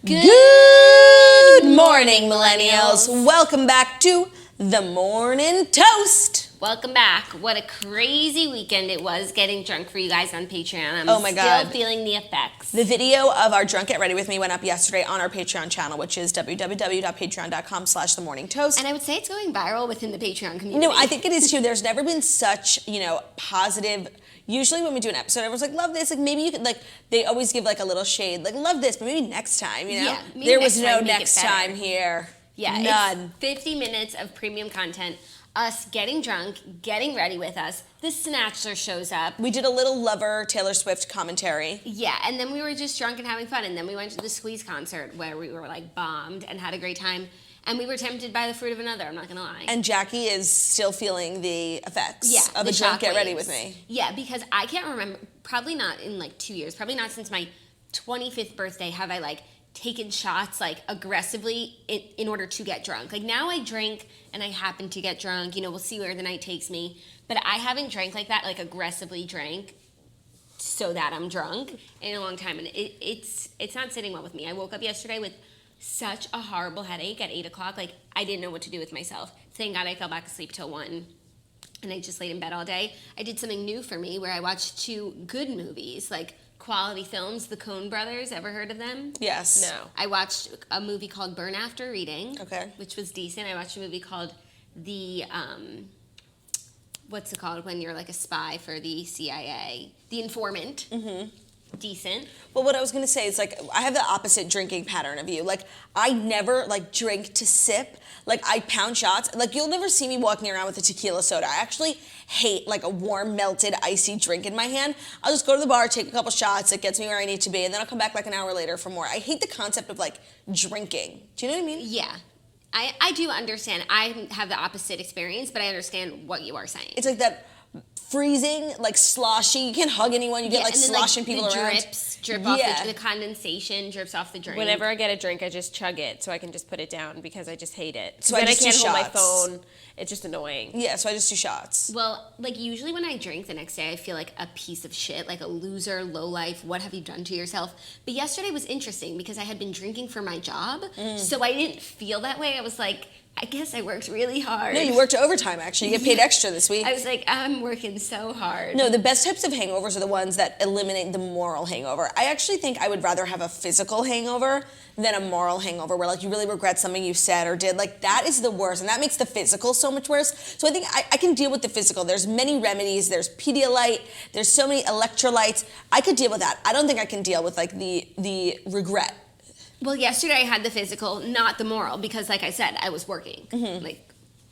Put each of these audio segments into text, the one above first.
Good morning, millennials. Welcome back to The Morning Toast. Welcome back. What a crazy weekend it was getting drunk for you guys on Patreon. I'm still feeling the effects. The video of our Drunk Get Ready With Me went up yesterday on our Patreon channel, which is www.patreon.com/themorningtoast. And I would say it's going viral within the Patreon community. No, I think it is too. There's never been such, positive. Usually when we do an episode, everyone's like, love this. Like, maybe you could, they always give, a little shade. Like, love this, but maybe next time, Yeah, there was no next time here. Yeah, none. It's 50 minutes of premium content. Us getting drunk, getting ready with us. The Snatchler shows up. We did a little Lover Taylor Swift commentary. Yeah, and then we were just drunk and having fun. And then we went to the Squeeze concert where we were, bombed and had a great time. And we were tempted by the fruit of another, I'm not going to lie. And Jackie is still feeling the effects of a drunk Get Ready With Me. Yeah, because I can't remember, probably not in 2 years, probably not since my 25th birthday have I taken shots aggressively in order to get drunk. Now I drink and I happen to get drunk, we'll see where the night takes me. But I haven't drank like that, aggressively drank so that I'm drunk in a long time. And it's not sitting well with me. I woke up yesterday with such a horrible headache at 8 o'clock. I didn't know what to do with myself. Thank God I fell back asleep till 1. And I just laid in bed all day. I did something new for me where I watched 2 good movies, quality films. The Coen Brothers, ever heard of them? Yes. No. I watched a movie called Burn After Reading. Okay. Which was decent. I watched a movie called what's it called when you're a spy for the CIA? The Informant. Mm-hmm. Decent. Well, what I was going to say is, I have the opposite drinking pattern of you. I never, drink to sip. I pound shots. You'll never see me walking around with a tequila soda. I actually hate, a warm, melted, icy drink in my hand. I'll just go to the bar, take a couple shots. It gets me where I need to be, and then I'll come back, an hour later for more. I hate the concept of, drinking. Do you know what I mean? Yeah. I do understand. I have the opposite experience, but I understand what you are saying. It's that freezing, sloshy. You can't hug anyone. You get sloshing people around. Drip off the condensation drips off the drink. Whenever I get a drink, I just chug it so I can just put it down because I just hate it. So then I just can't do hold my shots. phone. It's just annoying. Yeah, so I just do shots. Well, usually when I drink the next day, I feel like a piece of shit, a loser, low life. What have you done to yourself? But yesterday was interesting because I had been drinking for my job, so I didn't feel that way. I was I guess I worked really hard. No, you worked overtime, actually. You get paid extra this week. I was I'm working so hard. No, the best types of hangovers are the ones that eliminate the moral hangover. I actually think I would rather have a physical hangover than a moral hangover where, you really regret something you said or did. That is the worst, and that makes the physical so much worse. So I think I can deal with the physical. There's many remedies. There's Pedialyte. There's so many electrolytes. I could deal with that. I don't think I can deal with, the regret. Well, yesterday I had the physical, not the moral, because like I said, I was working. Mm-hmm.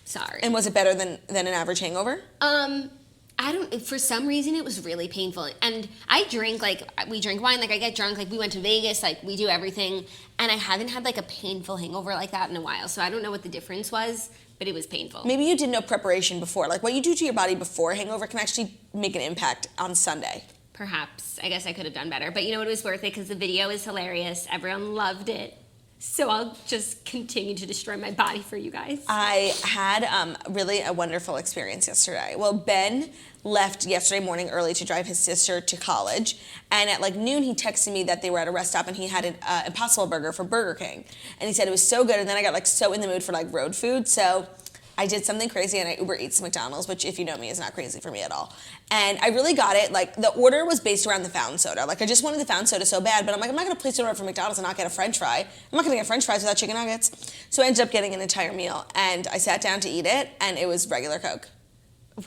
Sorry. And was it better than an average hangover? For some reason it was really painful. And I drink, we drink wine, I get drunk, we went to Vegas, we do everything. And I haven't had a painful hangover like that in a while. So I don't know what the difference was, but it was painful. Maybe you did no preparation before. What you do to your body before a hangover can actually make an impact on Sunday. Perhaps. I guess I could have done better. But you know what? It was worth it because the video is hilarious. Everyone loved it. So I'll just continue to destroy my body for you guys. I had really a wonderful experience yesterday. Well, Ben left yesterday morning early to drive his sister to college. And at noon, he texted me that they were at a rest stop and he had an Impossible Burger from Burger King. And he said it was so good. And then I got so in the mood for road food. So I did something crazy and I Uber Eats McDonald's, which if you know me is not crazy for me at all. And I really got it. The order was based around the fountain soda. I just wanted the fountain soda so bad, but I'm I'm not going to place an order for McDonald's and not get a french fry. I'm not going to get french fries without chicken nuggets. So I ended up getting an entire meal and I sat down to eat it and it was regular Coke.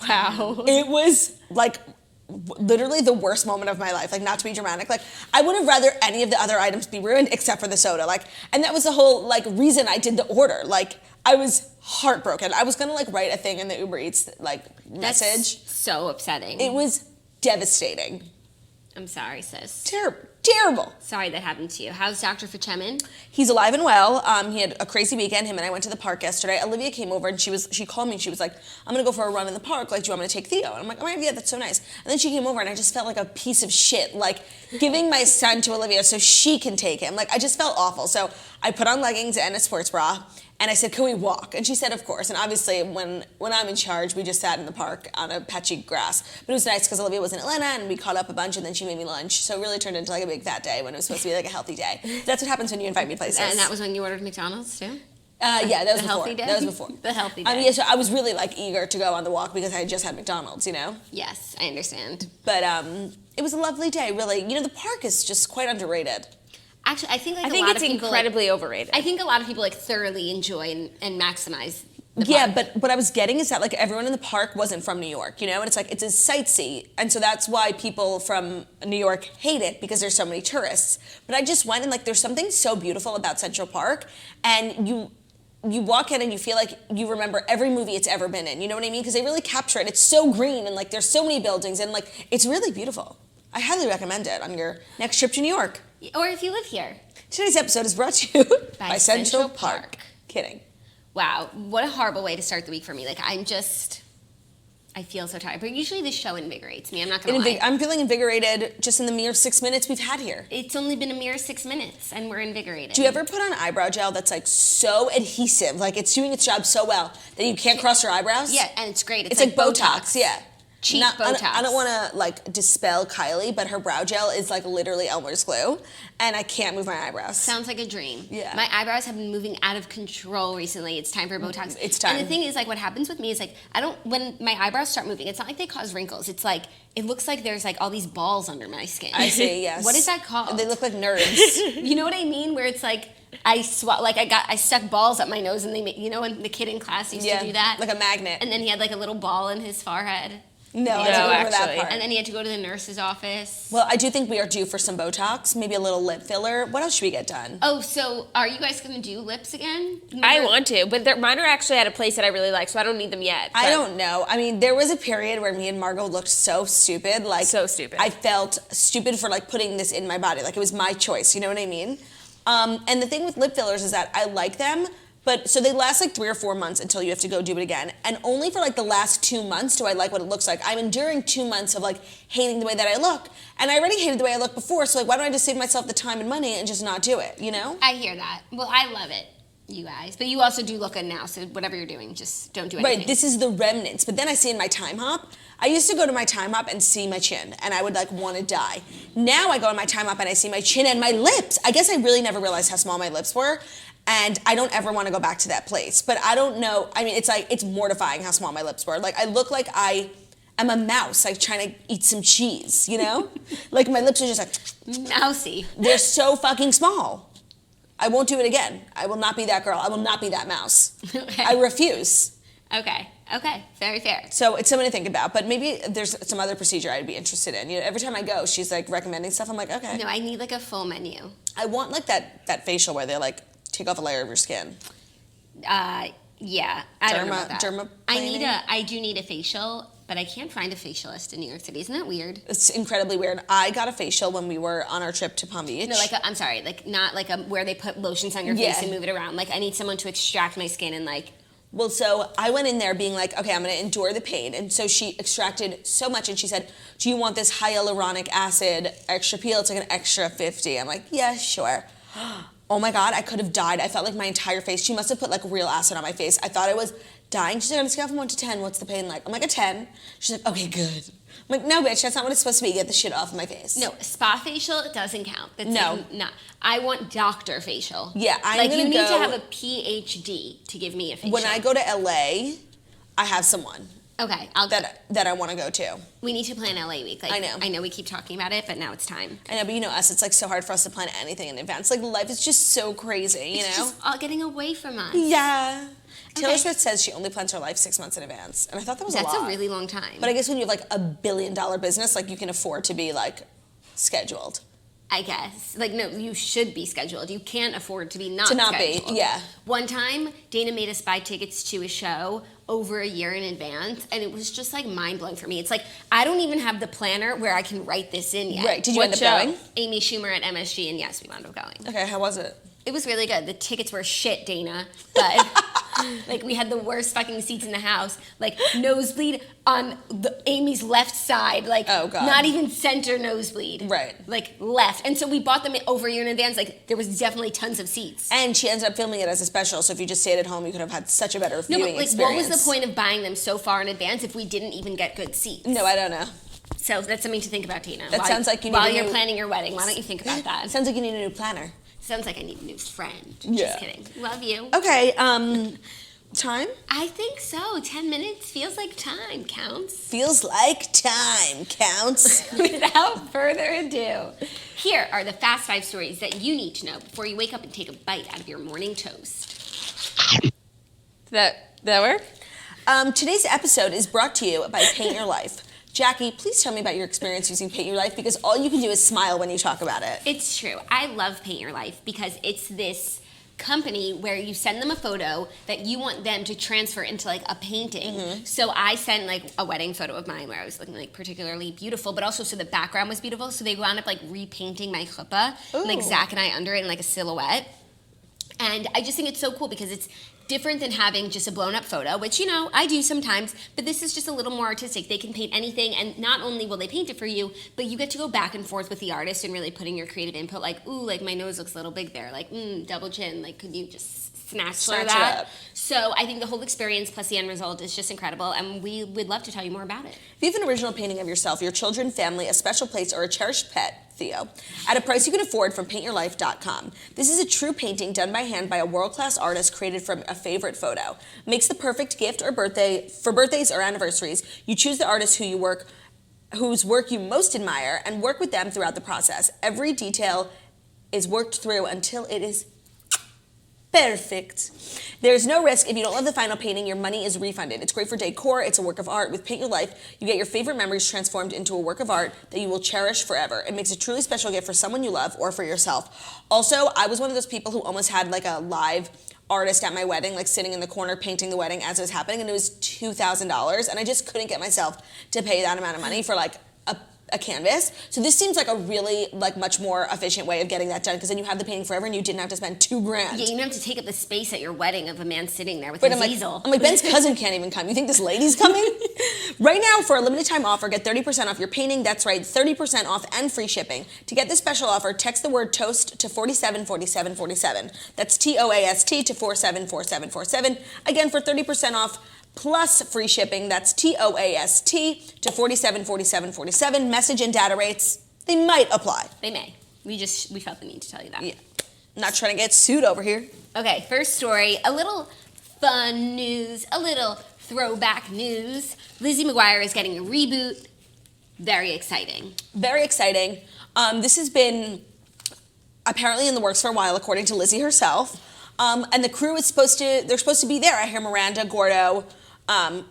Wow. It was literally the worst moment of my life, not to be dramatic. I would have rather any of the other items be ruined except for the soda. And that was the whole reason I did the order. I was heartbroken. I was gonna write a thing in the Uber Eats message. That's so upsetting. It was devastating. I'm sorry, sis. Terrible. Sorry that happened to you. How's Dr. Fichemin? He's alive and well. He had a crazy weekend. Him and I went to the park yesterday. Olivia came over and she called me and she was like, I'm gonna go for a run in the park. Do you want me to take Theo? And I'm like, oh yeah, that's so nice. And then she came over and I just felt like a piece of shit, giving my son to Olivia so she can take him. I just felt awful. So I put on leggings and a sports bra And I said, can we walk? And she said, of course. And obviously, when I'm in charge, we just sat in the park on a patchy grass. But it was nice because Olivia was in Atlanta, and we caught up a bunch, and then she made me lunch. So it really turned into like a big fat day when it was supposed to be like a healthy day. That's what happens when you invite me places. And that was when you ordered McDonald's too? Yeah, that was the before. Healthy day? That was before. The healthy day. Yeah, so I was really like eager to go on the walk because I had just had McDonald's, you know? Yes, I understand. But it was a lovely day, really. You know, the park is just quite underrated. Actually, I think like I think it's incredibly overrated. I think a lot of people like thoroughly enjoy and maximize the Yeah, park. but what I was getting is that like everyone in the park wasn't from New York, you know, and it's like it's a sightsee, and so that's why people from New York hate it because there's so many tourists. But I just went and like there's something so beautiful about Central Park, and you walk in and you feel like you remember every movie it's ever been in. You know what I mean? Because they really capture it. It's so green and like there's so many buildings and like it's really beautiful. I highly recommend it on your next trip to New York. Or if you live here. Today's episode is brought to you by Central Central Park. Park. Kidding. Wow, what a horrible way to start the week for me. Like I feel so tired. But usually this show invigorates me. I'm not gonna lie. I'm feeling invigorated just in the mere 6 minutes we've had here. It's only been a mere 6 minutes and we're invigorated. Do you ever put on eyebrow gel that's like so adhesive, like it's doing its job so well that you can't cross your eyebrows? Yeah, and it's great. It's like Botox, yeah. Cheap Botox. Botox. I don't want to like dispel Kylie, but her brow gel is like literally Elmer's glue, and I can't move my eyebrows. Sounds like a dream. Yeah. My eyebrows have been moving out of control recently. It's time for Botox. It's time. And the thing is, like, what happens with me is, like, when my eyebrows start moving, it's not like they cause wrinkles. It's like, it looks like there's, like, all these balls under my skin. I see, yes. What is that called? They look like nerds. You know what I mean? Where it's like, I stuck balls up my nose, and when the kid in class used to do that. Like a magnet. And then he had, like, a little ball in his forehead. No, I don't remember that actually. part. And then he had to go to the nurse's office. Well, I do think we are due for some Botox, maybe a little lip filler. What else should we get done? Oh, so are you guys going to do lips again? I want to, but mine are actually at a place that I really like, so I don't need them yet. I but- don't know. I mean, there was a period where me and Margot looked so stupid. Like So stupid. I felt stupid for like putting this in my body. Like it was my choice. You know what I mean? And the thing with lip fillers is that I like them, but so they last like 3 or 4 months until you have to go do it again. And only for like the last 2 months do I like what it looks like. I'm enduring 2 months of like hating the way that I look. And I already hated the way I look before, so like why don't I just save myself the time and money and just not do it, you know? I hear that. Well, I love it, you guys. But you also do look good now, so whatever you're doing, just don't do anything. Right, this is the remnants. But then I see in my time hop, I used to go to my time hop and see my chin, and I would like want to die. Now I go to my time hop and I see my chin and my lips. I guess I really never realized how small my lips were, and I don't ever want to go back to that place. But I don't know. I mean, it's mortifying how small my lips were. Like I look like I'm a mouse, like trying to eat some cheese, you know? Like my lips are just like Mousy. they're so fucking small. I won't do it again. I will not be that girl. I will not be that mouse. Okay. I refuse. Okay, very fair. So it's something to think about, but maybe there's some other procedure I'd be interested in. You know, every time I go, she's like recommending stuff. I'm like, okay. No, I need like a full menu. I want like that facial where they like take off a layer of your skin. Yeah, I don't know about that. Dermaplaning? I do need a facial, but I can't find a facialist in New York City. Isn't that weird? It's incredibly weird. I got a facial when we were on our trip to Palm Beach. No, I'm sorry, like not like where they put lotions on your face Yeah. and move it around. Like I need someone to extract my skin and like. Well, so I went in there being like, okay, I'm going to endure the pain. And so she extracted so much, and she said, do you want this hyaluronic acid extra peel? It's like an extra 50. I'm like, yeah, sure. Oh my God, I could have died. I felt like my entire face. She must have put like real acid on my face. I thought I was dying. She's like, on a scale from 1 to 10, what's the pain like? I'm like, a 10. She's like, okay, good. I'm like, no, bitch, that's not what it's supposed to be. Get the shit off of my face. No, spa facial doesn't count. That's No. Like, I want doctor facial. Yeah, I'm like gonna you need to go- have a PhD to give me a facial. When I go to LA, I have someone okay, that I want to go to. we need to plan LA week. Like, I know. we keep talking about it, but now it's time. I know, but you know us, it's like so hard for us to plan anything in advance. Like life is just so crazy, you It's know? just all getting away from us. Yeah. Taylor Okay. Swift says she only plans her life 6 months in advance. And I thought that was That's a lot. a really long time. But I guess when you have like $1 billion business, like you can afford to be like scheduled. I guess. Like, no, you should be scheduled. You can't afford to be not To not scheduled. be, yeah. One time, Dana made us buy tickets to a show over a year in advance, and it was just, like, mind-blowing for me. It's like, I don't even have the planner where I can write this in yet. Right. Did you What end up show? going? Amy Schumer at MSG, and yes, we wound up going. Okay, how was it? It was really good. The tickets were shit, Dana, but Like, we had the worst fucking seats in the house. Like, nosebleed on Amy's left side. Like, oh, God. Not even center nosebleed. Right. Like, left. And so we bought them over a year in advance. Like, there was definitely tons of seats. And she ended up filming it as a special, so if you just stayed at home, you could have had such a better viewing experience. What was the point of buying them so far in advance if we didn't even get good seats? No, I don't know. So that's something to think about, Tina. That sounds like you need while you're planning your wedding, why don't you think about that? Sounds like you need a new planner. Sounds like I need a new friend. Yeah. Just kidding. Love you. Okay, time? I think so. 10 minutes feels like time. Counts. Feels like time counts. Without further ado, here are the fast 5 stories that you need to know before you wake up and take a bite out of your morning toast. That work? Today's episode is brought to you by Paint Your Life. Jackie, please tell me about your experience using Paint Your Life, because all you can do is smile when you talk about it. It's true. I love Paint Your Life because it's this company where you send them a photo that you want them to transfer into like a painting. Mm-hmm. So I sent like a wedding photo of mine where I was looking like particularly beautiful, but also so the background was beautiful. So they wound up like repainting my chuppah, and, like Zach and I under it in like a silhouette. And I just think it's so cool because it's different than having just a blown up photo, which, you know, I do sometimes, but this is just a little more artistic. They can paint anything, and not only will they paint it for you, but you get to go back and forth with the artist and really put in your creative input, like, ooh, like my nose looks a little big there, like, double chin, like, could you just snatch that? Up. So I think the whole experience plus the end result is just incredible, and we would love to tell you more about it. If you have an original painting of yourself, your children, family, a special place, or a cherished pet, Theo, at a price you can afford from paintyourlife.com. This is a true painting done by hand by a world-class artist created from a favorite photo. Makes the perfect gift or birthday for birthdays or anniversaries. You choose the artist whose work you most admire and work with them throughout the process. Every detail is worked through until it is perfect. There's no risk. If you don't love the final painting, your money is refunded. It's great for decor. It's a work of art. With Paint Your Life, you get your favorite memories transformed into a work of art that you will cherish forever. It makes a truly special gift for someone you love or for yourself. Also, I was one of those people who almost had like a live artist at my wedding, like sitting in the corner painting the wedding as it was happening, and it was $2,000, and I just couldn't get myself to pay that amount of money for like a canvas. So this seems like a really like much more efficient way of getting that done, because then you have the painting forever and you didn't have to spend $2,000. Yeah, you don't have to take up the space at your wedding of a man sitting there with his easel. I'm like, Ben's cousin can't even come. You think this lady's coming? Right now, for a limited time offer, get 30% off your painting. That's right, 30% off and free shipping. To get this special offer, text the word TOAST to 474747. That's TOAST to 474747. Again, for 30% off plus free shipping, that's TOAST to 474747. Message and data rates, they might apply. They may. We felt the need to tell you that. Yeah. Not trying to get sued over here. Okay, first story, a little fun news, a little throwback news. Lizzie McGuire is getting a reboot. Very exciting. Very exciting. This has been apparently in the works for a while, according to Lizzie herself. And the crew is supposed to be there. I hear Miranda, Gordo,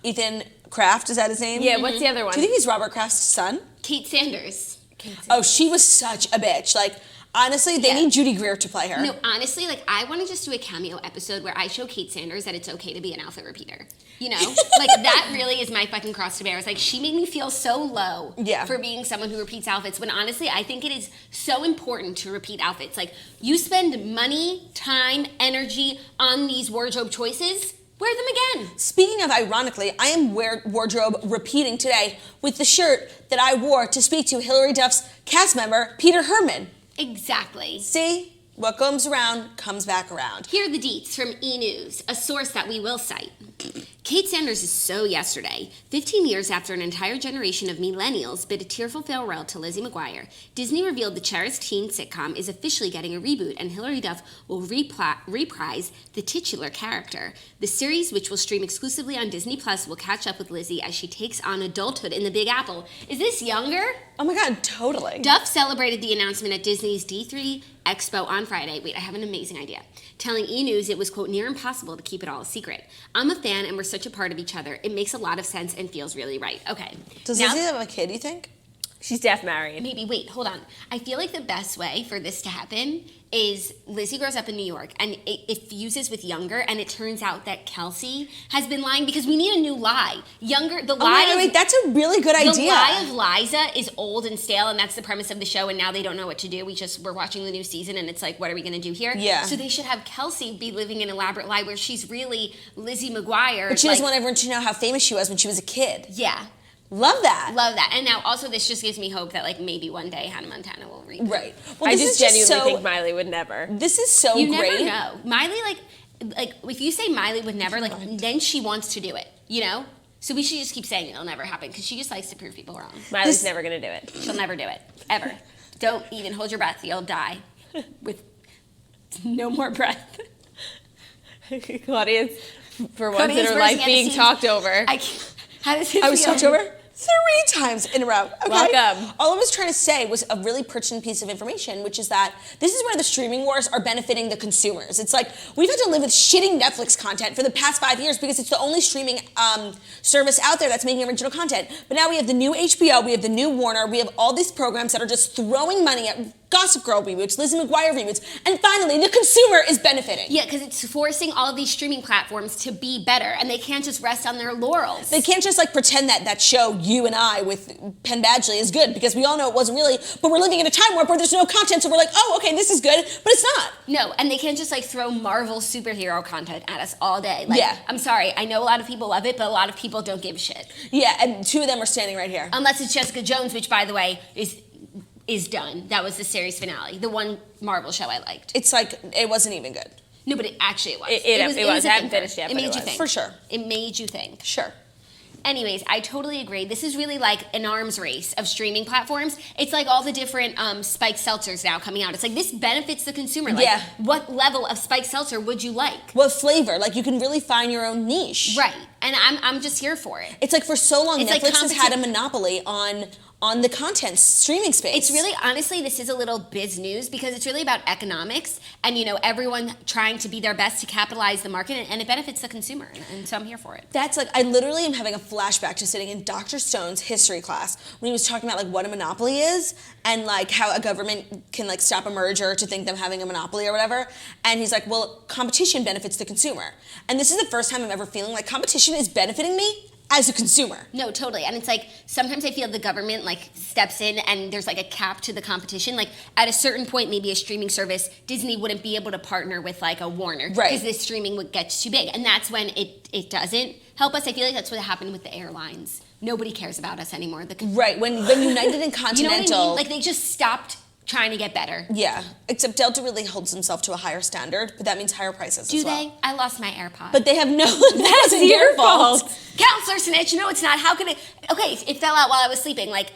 Ethan Kraft, is that his name? Yeah, what's the other one? Do you think he's Robert Kraft's son? Kate Sanders. Oh, she was such a bitch. Like, honestly, they need Judy Greer to play her. No, honestly, like, I want to just do a cameo episode where I show Kate Sanders that it's okay to be an outfit repeater. You know? Like, that really is my fucking cross to bear. It's like, she made me feel so low for being someone who repeats outfits, when honestly, I think it is so important to repeat outfits. Like, you spend money, time, energy on these wardrobe choices, wear them again. Speaking of ironically, I am wardrobe repeating today with the shirt that I wore to speak to Hilary Duff's cast member, Peter Herman. Exactly. See? What comes around comes back around. Here are the deets from E! News, a source that we will cite. Kate Sanders is so yesterday. 15 years after an entire generation of millennials bid a tearful farewell to Lizzie McGuire, Disney revealed the cherished teen sitcom is officially getting a reboot, and Hilary Duff will reprise the titular character. The series, which will stream exclusively on Disney Plus, will catch up with Lizzie as she takes on adulthood in the Big Apple. Is this younger? Oh my God, totally. Duff celebrated the announcement at Disney's D3 Expo on Friday. Wait, I have an amazing idea. Telling E! News it was, quote, near impossible to keep it all a secret. I'm a fan and we're such a part of each other. It makes a lot of sense and feels really right. Okay. Does Lizzie have a kid, you think? She's deaf married. Maybe, wait, hold on. I feel like the best way for this to happen is Lizzie grows up in New York and it fuses with Younger, and it turns out that Kelsey has been lying because we need a new lie. Wait, that's a really good idea. The lie of Liza is old and stale, and that's the premise of the show, and now they don't know what to do. We're watching the new season, and it's like, what are we going to do here? Yeah. So they should have Kelsey be living an elaborate lie where she's really Lizzie McGuire. But she doesn't want everyone to know how famous she was when she was a kid. Yeah. Love that. Love that. And now also this just gives me hope that like maybe one day Hannah Montana will reboot. Right. Well, I just genuinely think Miley would never. This is so you great. You never know. Miley, like if you say Miley would never, like then she wants to do it, you know? So we should just keep saying it'll never happen because she just likes to prove people wrong. Miley's never going to do it. She'll never do it. Ever. Don't even hold your breath. You'll die with no more breath. Claudia's, for once in her life, being talked over. I was talked over 3 times in a row. Okay. Welcome. All I was trying to say was a really pertinent piece of information, which is that this is where the streaming wars are benefiting the consumers. It's like we've had to live with shitting Netflix content for the past 5 years because it's the only streaming service out there that's making original content. But now we have the new HBO, we have the new Warner, we have all these programs that are just throwing money at Gossip Girl reboots, Lizzie McGuire reboots, and finally the consumer is benefiting. Yeah, because it's forcing all of these streaming platforms to be better, and they can't just rest on their laurels. They can't just like pretend that show You and I with Penn Badgley is good because we all know it wasn't really, but we're living in a time warp where there's no content, so we're like, oh, okay, this is good, but it's not. No, and they can't just like throw Marvel superhero content at us all day. Like, yeah. I'm sorry, I know a lot of people love it, but a lot of people don't give a shit. Yeah, and 2 of them are standing right here. Unless it's Jessica Jones, which by the way is done. That was the series finale. The one Marvel show I liked. It's like, it wasn't even good. No, but it actually was. It was. I haven't finished yet, It but made it you was. think. For sure. It made you think. Sure. Anyways, I totally agree. This is really like an arms race of streaming platforms. It's like all the different spiked seltzers now coming out. It's like this benefits the consumer. Like, yeah. What level of spiked seltzer would you like? What flavor? Like you can really find your own niche. Right. And I'm just here for it. It's like for so long, It's Netflix like has had a monopoly on the content streaming space. It's really, honestly, this is a little biz news because it's really about economics and, you know, everyone trying to be their best to capitalize the market, and it benefits the consumer, and so I'm here for it. That's like, I literally am having a flashback to sitting in Dr. Stone's history class when he was talking about like what a monopoly is and like how a government can like stop a merger to think them having a monopoly or whatever. And he's like, well, competition benefits the consumer. And this is the first time I'm ever feeling like competition is benefiting me as a consumer. No, totally. And it's like, sometimes I feel the government like steps in and there's like a cap to the competition. Like at a certain point, maybe a streaming service, Disney wouldn't be able to partner with like a Warner. Right. Because this streaming would get too big. And that's when it doesn't help us. I feel like that's what happened with the airlines. Nobody cares about us anymore. Right, when United and Continental... You know what I mean? Like they just stopped trying to get better. Yeah, except Delta really holds himself to a higher standard, but that means higher prices Do as well. they? I lost my AirPod. But they have no... That's your fault. Counselor snitch, no it's not. How could it... Okay, it fell out while I was sleeping. Like,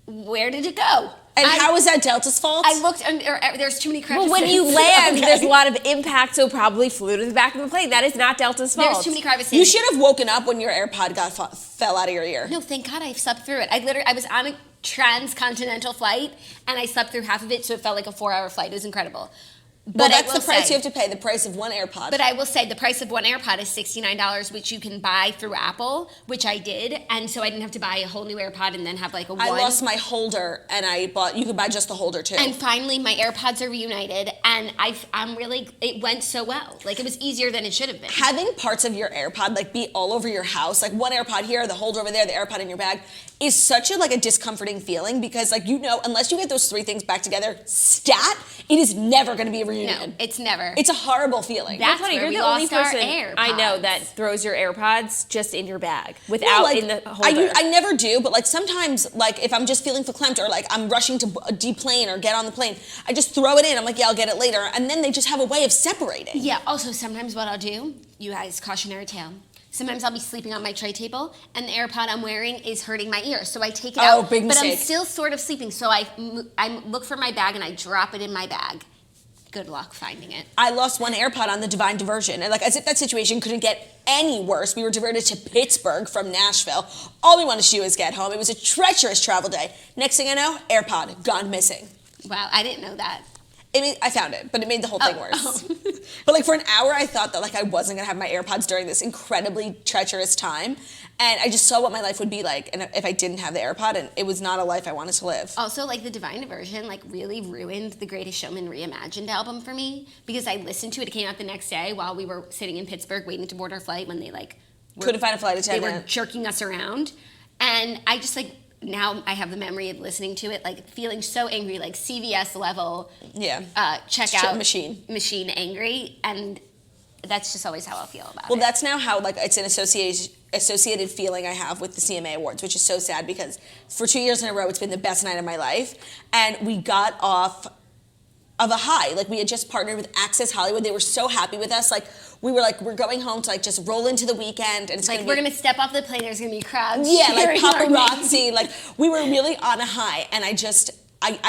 where did it go? And how is that Delta's fault? I looked, and there's too many crevices. Well, when you land, there's a lot of impact, so probably flew to the back of the plane. That is not Delta's fault. There's too many crevices. You should have woken up when your AirPod fell out of your ear. No, thank God I slept through it. I was on a transcontinental flight, and I slept through half of it, so it felt like a 4-hour flight. It was incredible. Well, that's the price you have to pay, the price of one AirPod. But I will say the price of one AirPod is $69, which you can buy through Apple, which I did. And so I didn't have to buy a whole new AirPod and then have like a one. I lost my holder and you could buy just the holder too. And finally my AirPods are reunited and it went so well. Like it was easier than it should have been. Having parts of your AirPod like be all over your house, like one AirPod here, the holder over there, the AirPod in your bag, is such a discomforting feeling because like, you know, unless you get those 3 things back together, it is never going to be a reunion. No, it's never. It's a horrible feeling. That's funny. where You're we the only lost our person AirPods. I know that throws your AirPods just in your bag without in the holder. I never do, but like sometimes like if I'm just feeling verklempt or like I'm rushing to deplane or get on the plane, I just throw it in. I'm like, yeah, I'll get it later. And then they just have a way of separating. Yeah, also sometimes what I'll do, you guys, cautionary tale. Sometimes I'll be sleeping on my tray table and the AirPod I'm wearing is hurting my ear. So I take it out, big but mistake. I'm still sort of sleeping. So I look for my bag and I drop it in my bag. Good luck finding it. I lost one AirPod on the Divine Diversion. And like as if that situation couldn't get any worse, we were diverted to Pittsburgh from Nashville. All we wanted to do was get home. It was a treacherous travel day. Next thing I know, AirPod gone missing. Wow, I didn't know that. I found it, but it made the whole thing worse. But like for an hour, I thought that like I wasn't gonna have my AirPods during this incredibly treacherous time, and I just saw what my life would be like, and if I didn't have the AirPod, and it was not a life I wanted to live. Also, like the Divine Diversion, like really ruined the Greatest Showman Reimagined album for me because I listened to it. It came out the next day while we were sitting in Pittsburgh waiting to board our flight when they like Couldn't find a flight they attendant. were jerking us around, and I just like. Now I have the memory of listening to it, like feeling so angry, like CVS level, checkout machine angry, and that's just always how I'll feel about it. Well, that's now how like it's an associated feeling I have with the CMA Awards, which is so sad because for 2 years in a row it's been the best night of my life, and we got off of a high. Like we had just partnered with Access Hollywood. They were so happy with us. Like we were like, we're going home to like just roll into the weekend, and it's like we're gonna step off the plane. There's gonna be crowds. Yeah, like cheering our paparazzi. Like we were really on a high, and I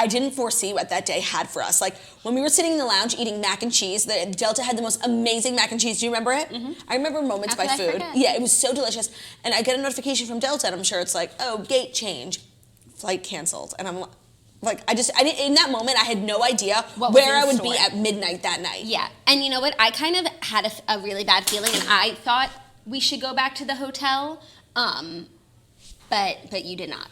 didn't foresee what that day had for us. Like when we were sitting in the lounge eating mac and cheese, the Delta had the most amazing mac and cheese. Do you remember it? Mm-hmm. I remember moments by food. Yeah, it was so delicious. And I get a notification from Delta, and I'm sure it's like, oh, gate change, flight canceled, and I'm like, I didn't, in that moment, I had no idea where I would be at midnight that night. Yeah, and you know what? I kind of had a really bad feeling, and I thought we should go back to the hotel, but you did not.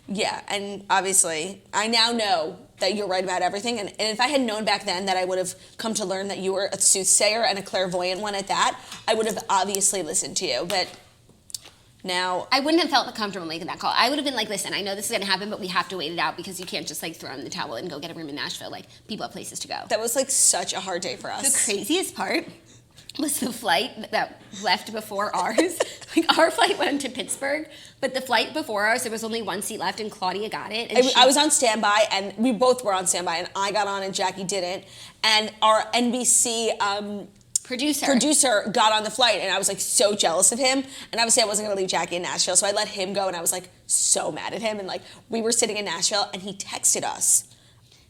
Yeah, and obviously, I now know that you're right about everything, and if I had known back then that I would have come to learn that you were a soothsayer and a clairvoyant one at that, I would have obviously listened to you, but now I wouldn't have felt comfortable making that call. I would have been like, listen, I know this is gonna happen, but we have to wait it out because you can't just like throw in the towel and go get a room in Nashville. Like people have places to go. That was like such a hard day for us. The craziest part was the flight that left before ours. Like our flight went to Pittsburgh, but the flight before ours, there was only one seat left, and Claudia got it. And I was on standby, and we both were on standby, and I got on and Jackie didn't. And our NBC producer got on the flight, and I was like so jealous of him, and obviously I wasn't gonna leave Jackie in Nashville, so I let him go, and I was like so mad at him, and like we were sitting in Nashville, and he texted us.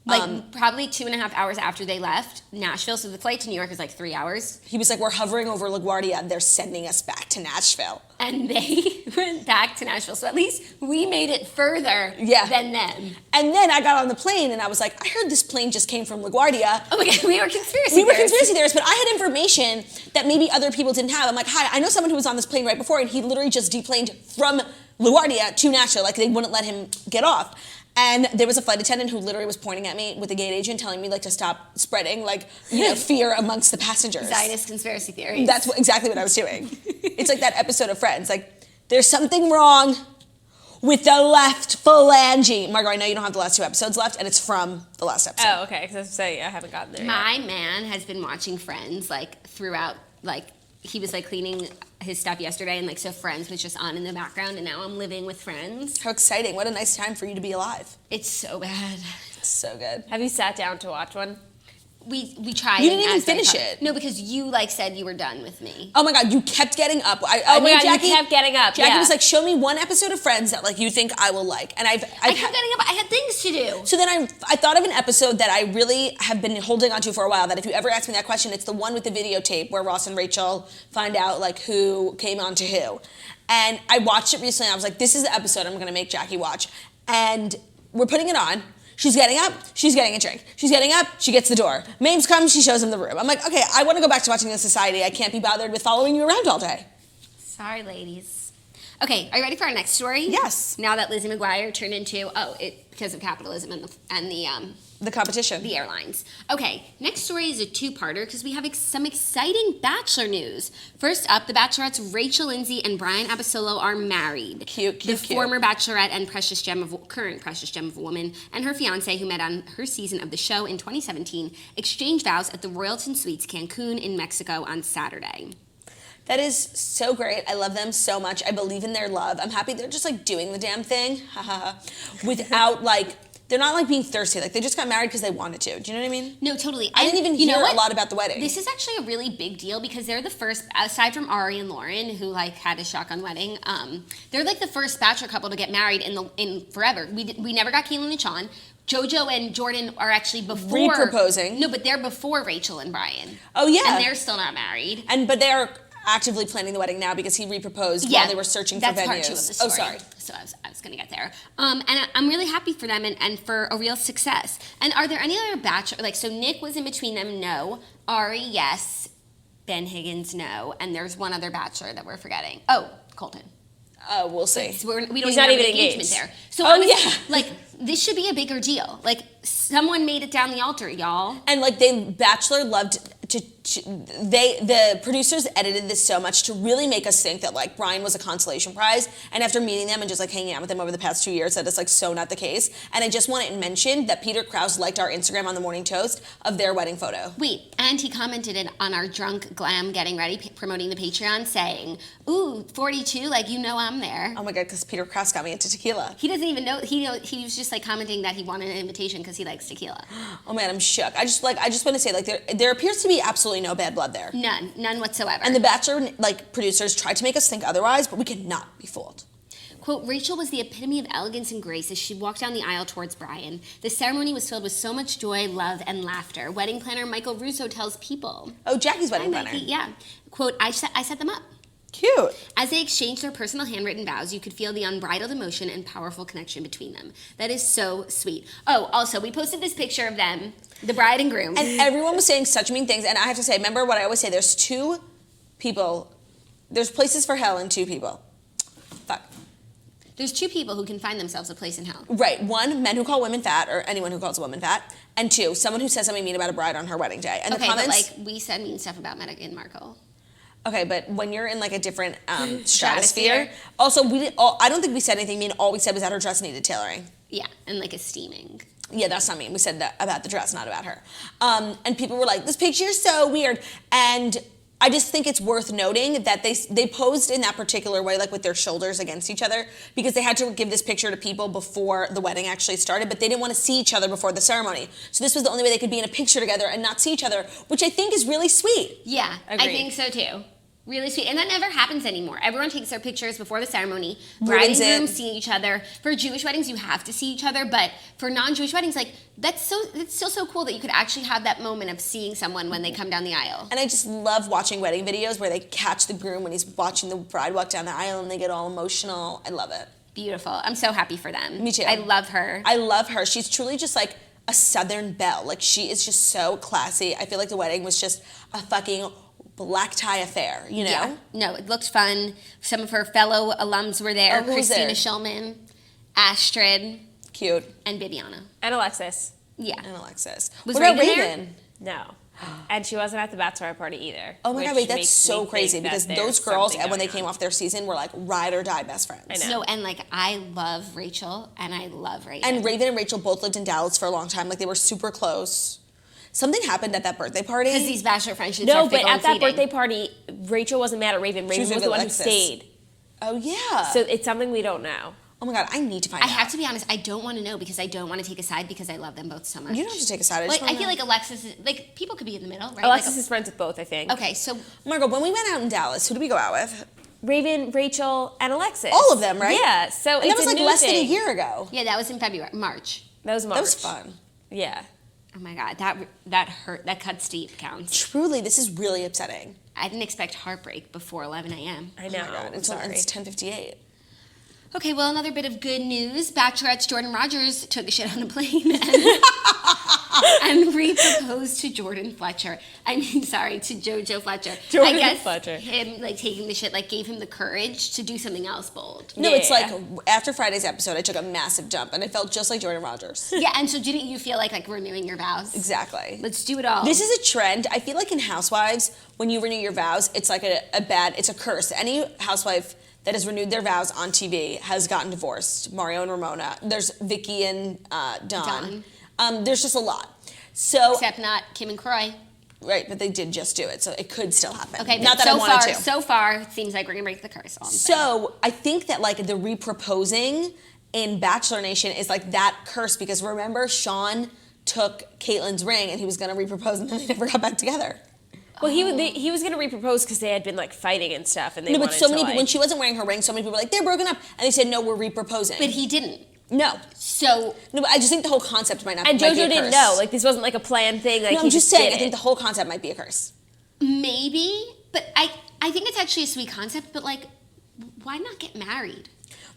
Like probably 2.5 hours after they left Nashville, so the flight to New York is like 3 hours. He was like, we're hovering over LaGuardia, and they're sending us back to Nashville. And they went back to Nashville, so at least we made it further than them. And then I got on the plane, and I was like, I heard this plane just came from LaGuardia. Oh my God, we were conspiracy theorists, but I had information that maybe other people didn't have. I'm like, hi, I know someone who was on this plane right before, and he literally just deplaned from LaGuardia to Nashville. Like, they wouldn't let him get off. And there was a flight attendant who literally was pointing at me with a gate agent telling me like to stop spreading like, fear amongst the passengers. Zionist conspiracy theories. That's exactly what I was doing. It's like that episode of Friends. Like, there's something wrong with the left phalange. Margot, I know you don't have the last 2 episodes left, and it's from the last episode. Oh, okay, because I was saying I haven't gotten there My man has been watching Friends like throughout, like he was like cleaning his stuff yesterday, and like so Friends was just on in the background, and now I'm living with Friends. How exciting. What a nice time for you to be alive. It's so bad. It's so good. Have you sat down to watch one? We tried. You didn't even finish it. No, because you like said you were done with me. Oh my God, you kept getting up. Jackie, you kept getting up. Jackie was like, show me one episode of Friends that like you think I will like. And I kept getting up. I had things to do. So then I thought of an episode that I really have been holding on to for a while, that if you ever ask me that question, it's the one with the videotape where Ross and Rachel find out like who came on to who. And I watched it recently, and I was like, this is the episode I'm gonna make Jackie watch. And we're putting it on. She's getting up, she's getting a drink. She's getting up, she gets the door. Mames comes, she shows him the room. I'm like, okay, I want to go back to watching The Society. I can't be bothered with following you around all day. Sorry, ladies. Okay, are you ready for our next story? Yes. Now that Lizzie McGuire turned into, because of capitalism and the competition. The airlines. Okay, next story is a 2-parter because we have some exciting Bachelor news. First up, the Bachelorettes Rachel, Lindsay, and Bryan Abasolo are married. Cute. The former Bachelorette and current precious gem of a woman and her fiance, who met on her season of the show in 2017, exchanged vows at the Royalton Suites Cancun in Mexico on Saturday. That is so great. I love them so much. I believe in their love. I'm happy they're just like doing the damn thing, without like, they're not like being thirsty. Like they just got married because they wanted to. Do you know what I mean? No, totally. I didn't even hear a lot about the wedding. This is actually a really big deal because they're the first, aside from Ari and Lauren, who like had a shotgun wedding. They're like the first Bachelor couple to get married in forever. We never got Kylie and Sean. JoJo and Jordan are actually before re-proposing. No, but they're before Rachel and Bryan. Oh yeah, and they're still not married. But they are. actively planning the wedding now because he reproposed while they were searching for venues. That's part two of the story. Oh, sorry. So I was going to get there. And I'm really happy for them and for a real success. And are there any other Bachelor, so Nick was in between them, no. Ari, yes. Ben Higgins, no. And there's one other Bachelor that we're forgetting. Oh, Colton. We'll see. So we don't He's even not have even an engagement engaged. there. So Oh, this should be a bigger deal. Someone made it down the altar, y'all. And Bachelor loved the producers edited this so much to really make us think that Bryan was a consolation prize. And after meeting them and just hanging out with them over the past 2 years, that is so not the case. And I just want to mention that Peter Krause liked our Instagram on the Morning Toast of their wedding photo. Wait, and he commented on our drunk glam getting ready, promoting the Patreon, saying, "Ooh, 42, I'm there." Oh my God, because Peter Krause got me into tequila. He doesn't even know. He was just commenting that he wanted an invitation because he likes tequila. Oh man, I'm shook. I just want to say there appears to be absolutely no bad blood there. None whatsoever. And the Bachelor producers tried to make us think otherwise, but we cannot be fooled. Quote, Rachel was the epitome of elegance and grace as she walked down the aisle towards Bryan. The ceremony was filled with so much joy, love, and laughter. Wedding planner Michael Russo tells People. Oh, Jackie's wedding planner. Mikey, yeah. Quote, I set them up. Cute. As they exchanged their personal handwritten vows, you could feel the unbridled emotion and powerful connection between them. That is so sweet. Oh, also, we posted this picture of them, the bride and groom. And everyone was saying such mean things. And I have to say, remember what I always say, there's places for hell and two people. Fuck. There's two people who can find themselves a place in hell. Right. One, men who call women fat, or anyone who calls a woman fat. And two, someone who says something mean about a bride on her wedding day. And the comments, but we said mean stuff about Meghan Markle. Okay, but when you're in a different stratosphere. Also, I don't think we said anything mean. All we said was that her dress needed tailoring. Yeah, and esteeming. Yeah, that's not mean. We said that about the dress, not about her. And people were like, this picture is so weird. And I just think it's worth noting that they posed in that particular way, with their shoulders against each other, because they had to give this picture to people before the wedding actually started, but they didn't want to see each other before the ceremony. So this was the only way they could be in a picture together and not see each other, which I think is really sweet. Yeah, Agreed. I think so too. Really sweet. And that never happens anymore. Everyone takes their pictures before the ceremony. Bride and groom see each other. For Jewish weddings, you have to see each other. But for non-Jewish weddings, it's still so cool that you could actually have that moment of seeing someone when they come down the aisle. And I just love watching wedding videos where they catch the groom when he's watching the bride walk down the aisle and they get all emotional. I love it. Beautiful. I'm so happy for them. Me too. I love her. I love her. She's truly just a Southern belle. She is just so classy. I feel like the wedding was just a fucking black tie affair, you know? Yeah. No, it looked fun. Some of her fellow alums were there. Oh, who was Christina there? Schillman, Astrid, Cute. and Bibiana. And Alexis. Yeah. And Alexis. Was What about Raven there? Raven? No. And she wasn't at the Bachelorette party either. Oh my God, which wait, that's makes so me crazy think that because there's those girls, something when they going came on. off their season, were ride or die best friends. I know. No, and I love Rachel and I love Raven. And Raven and Rachel both lived in Dallas for a long time. They were super close. Something happened at that birthday party. Because these Bachelor friendships No, are but fickle and at that fleeting. birthday party, Rachel wasn't mad at Raven. Raven was the one who Alexis. stayed. Oh, yeah. So it's something we don't know. Oh my God, I need to find I out. have to be honest, I don't want to know because I don't want to take a side because I love them both so much. You don't have to take a side. I just I wanna feel know. like Alexis is, people could be in the middle, right? Alexis is friends with both, I think. Okay, so Margot, when we went out in Dallas, who did we go out with? Raven, Rachel, and Alexis. All of them, right? Yeah. So And it's that was a new less than a thing. year ago. yeah, that was in March. That was March. That was fun. Yeah. Oh my God, that hurt. That cuts deep, counts. Truly, this is really upsetting. I didn't expect heartbreak before 11 a.m. I know. Oh my God, I'm it's sorry. 10:58. Okay, well, another bit of good news. Bachelorette's Jordan Rodgers took a shit on a plane and re-proposed to Jordan Fletcher. To JoJo Fletcher. Jordan I guess Fletcher. him taking the shit gave him the courage to do something else bold. No, it's Yeah. after Friday's episode, I took a massive jump and I felt just like Jordan Rodgers. Yeah, and so didn't you feel like renewing your vows? Exactly. Let's do it all. This is a trend. I feel like in Housewives, when you renew your vows, it's it's a curse. Any housewife that has renewed their vows on TV has gotten divorced. Mario and Ramona. There's Vicky and Dawn. There's just a lot. So Except not Kim and Croy. right, but they did just do it, so it could still happen. Okay, not but that I wanted to. So far, it seems like we're gonna break the curse. All I'm saying. So I think that the re-proposing in Bachelor Nation is that curse because remember Sean took Caitlyn's ring and he was gonna re-propose and then they never got back together. Well, he was going to re-propose because they had been fighting and stuff, and they No, but wanted so to, many people, when she wasn't wearing her ring, so many people were like, they're broken up. And they said, no, we're re-proposing. But he didn't. No. So No, but I just think the whole concept might not And might be JoJo a didn't curse. know. This wasn't a planned thing. No, He I'm just saying, did I think it. the whole concept might be a curse. maybe, but I I think it's actually a sweet concept, but like, why not get married?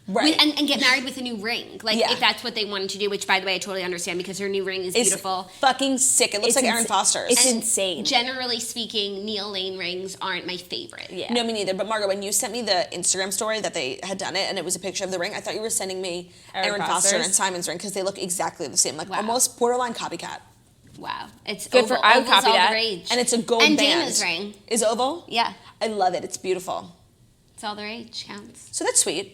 Right. And get married with a new ring. Like, Yeah. if that's what they wanted to do, which, by the way, I totally understand because her new ring is It's beautiful. fucking sick. It looks like Aaron Foster's. It's insane. Generally speaking, Neil Lane rings aren't my favorite. Yeah. No, me neither. But Margo, when you sent me the Instagram story that they had done it and it was a picture of the ring, I thought you were sending me Aaron Foster and Simon's ring because they look exactly the same. Like Wow. almost borderline copycat. Wow. It's Good for- I would Oval's copy all that. the rage. And it's a gold And band. Dana's ring. Is oval? Yeah. I love it. It's beautiful. It's all the rage. Counts. So that's sweet.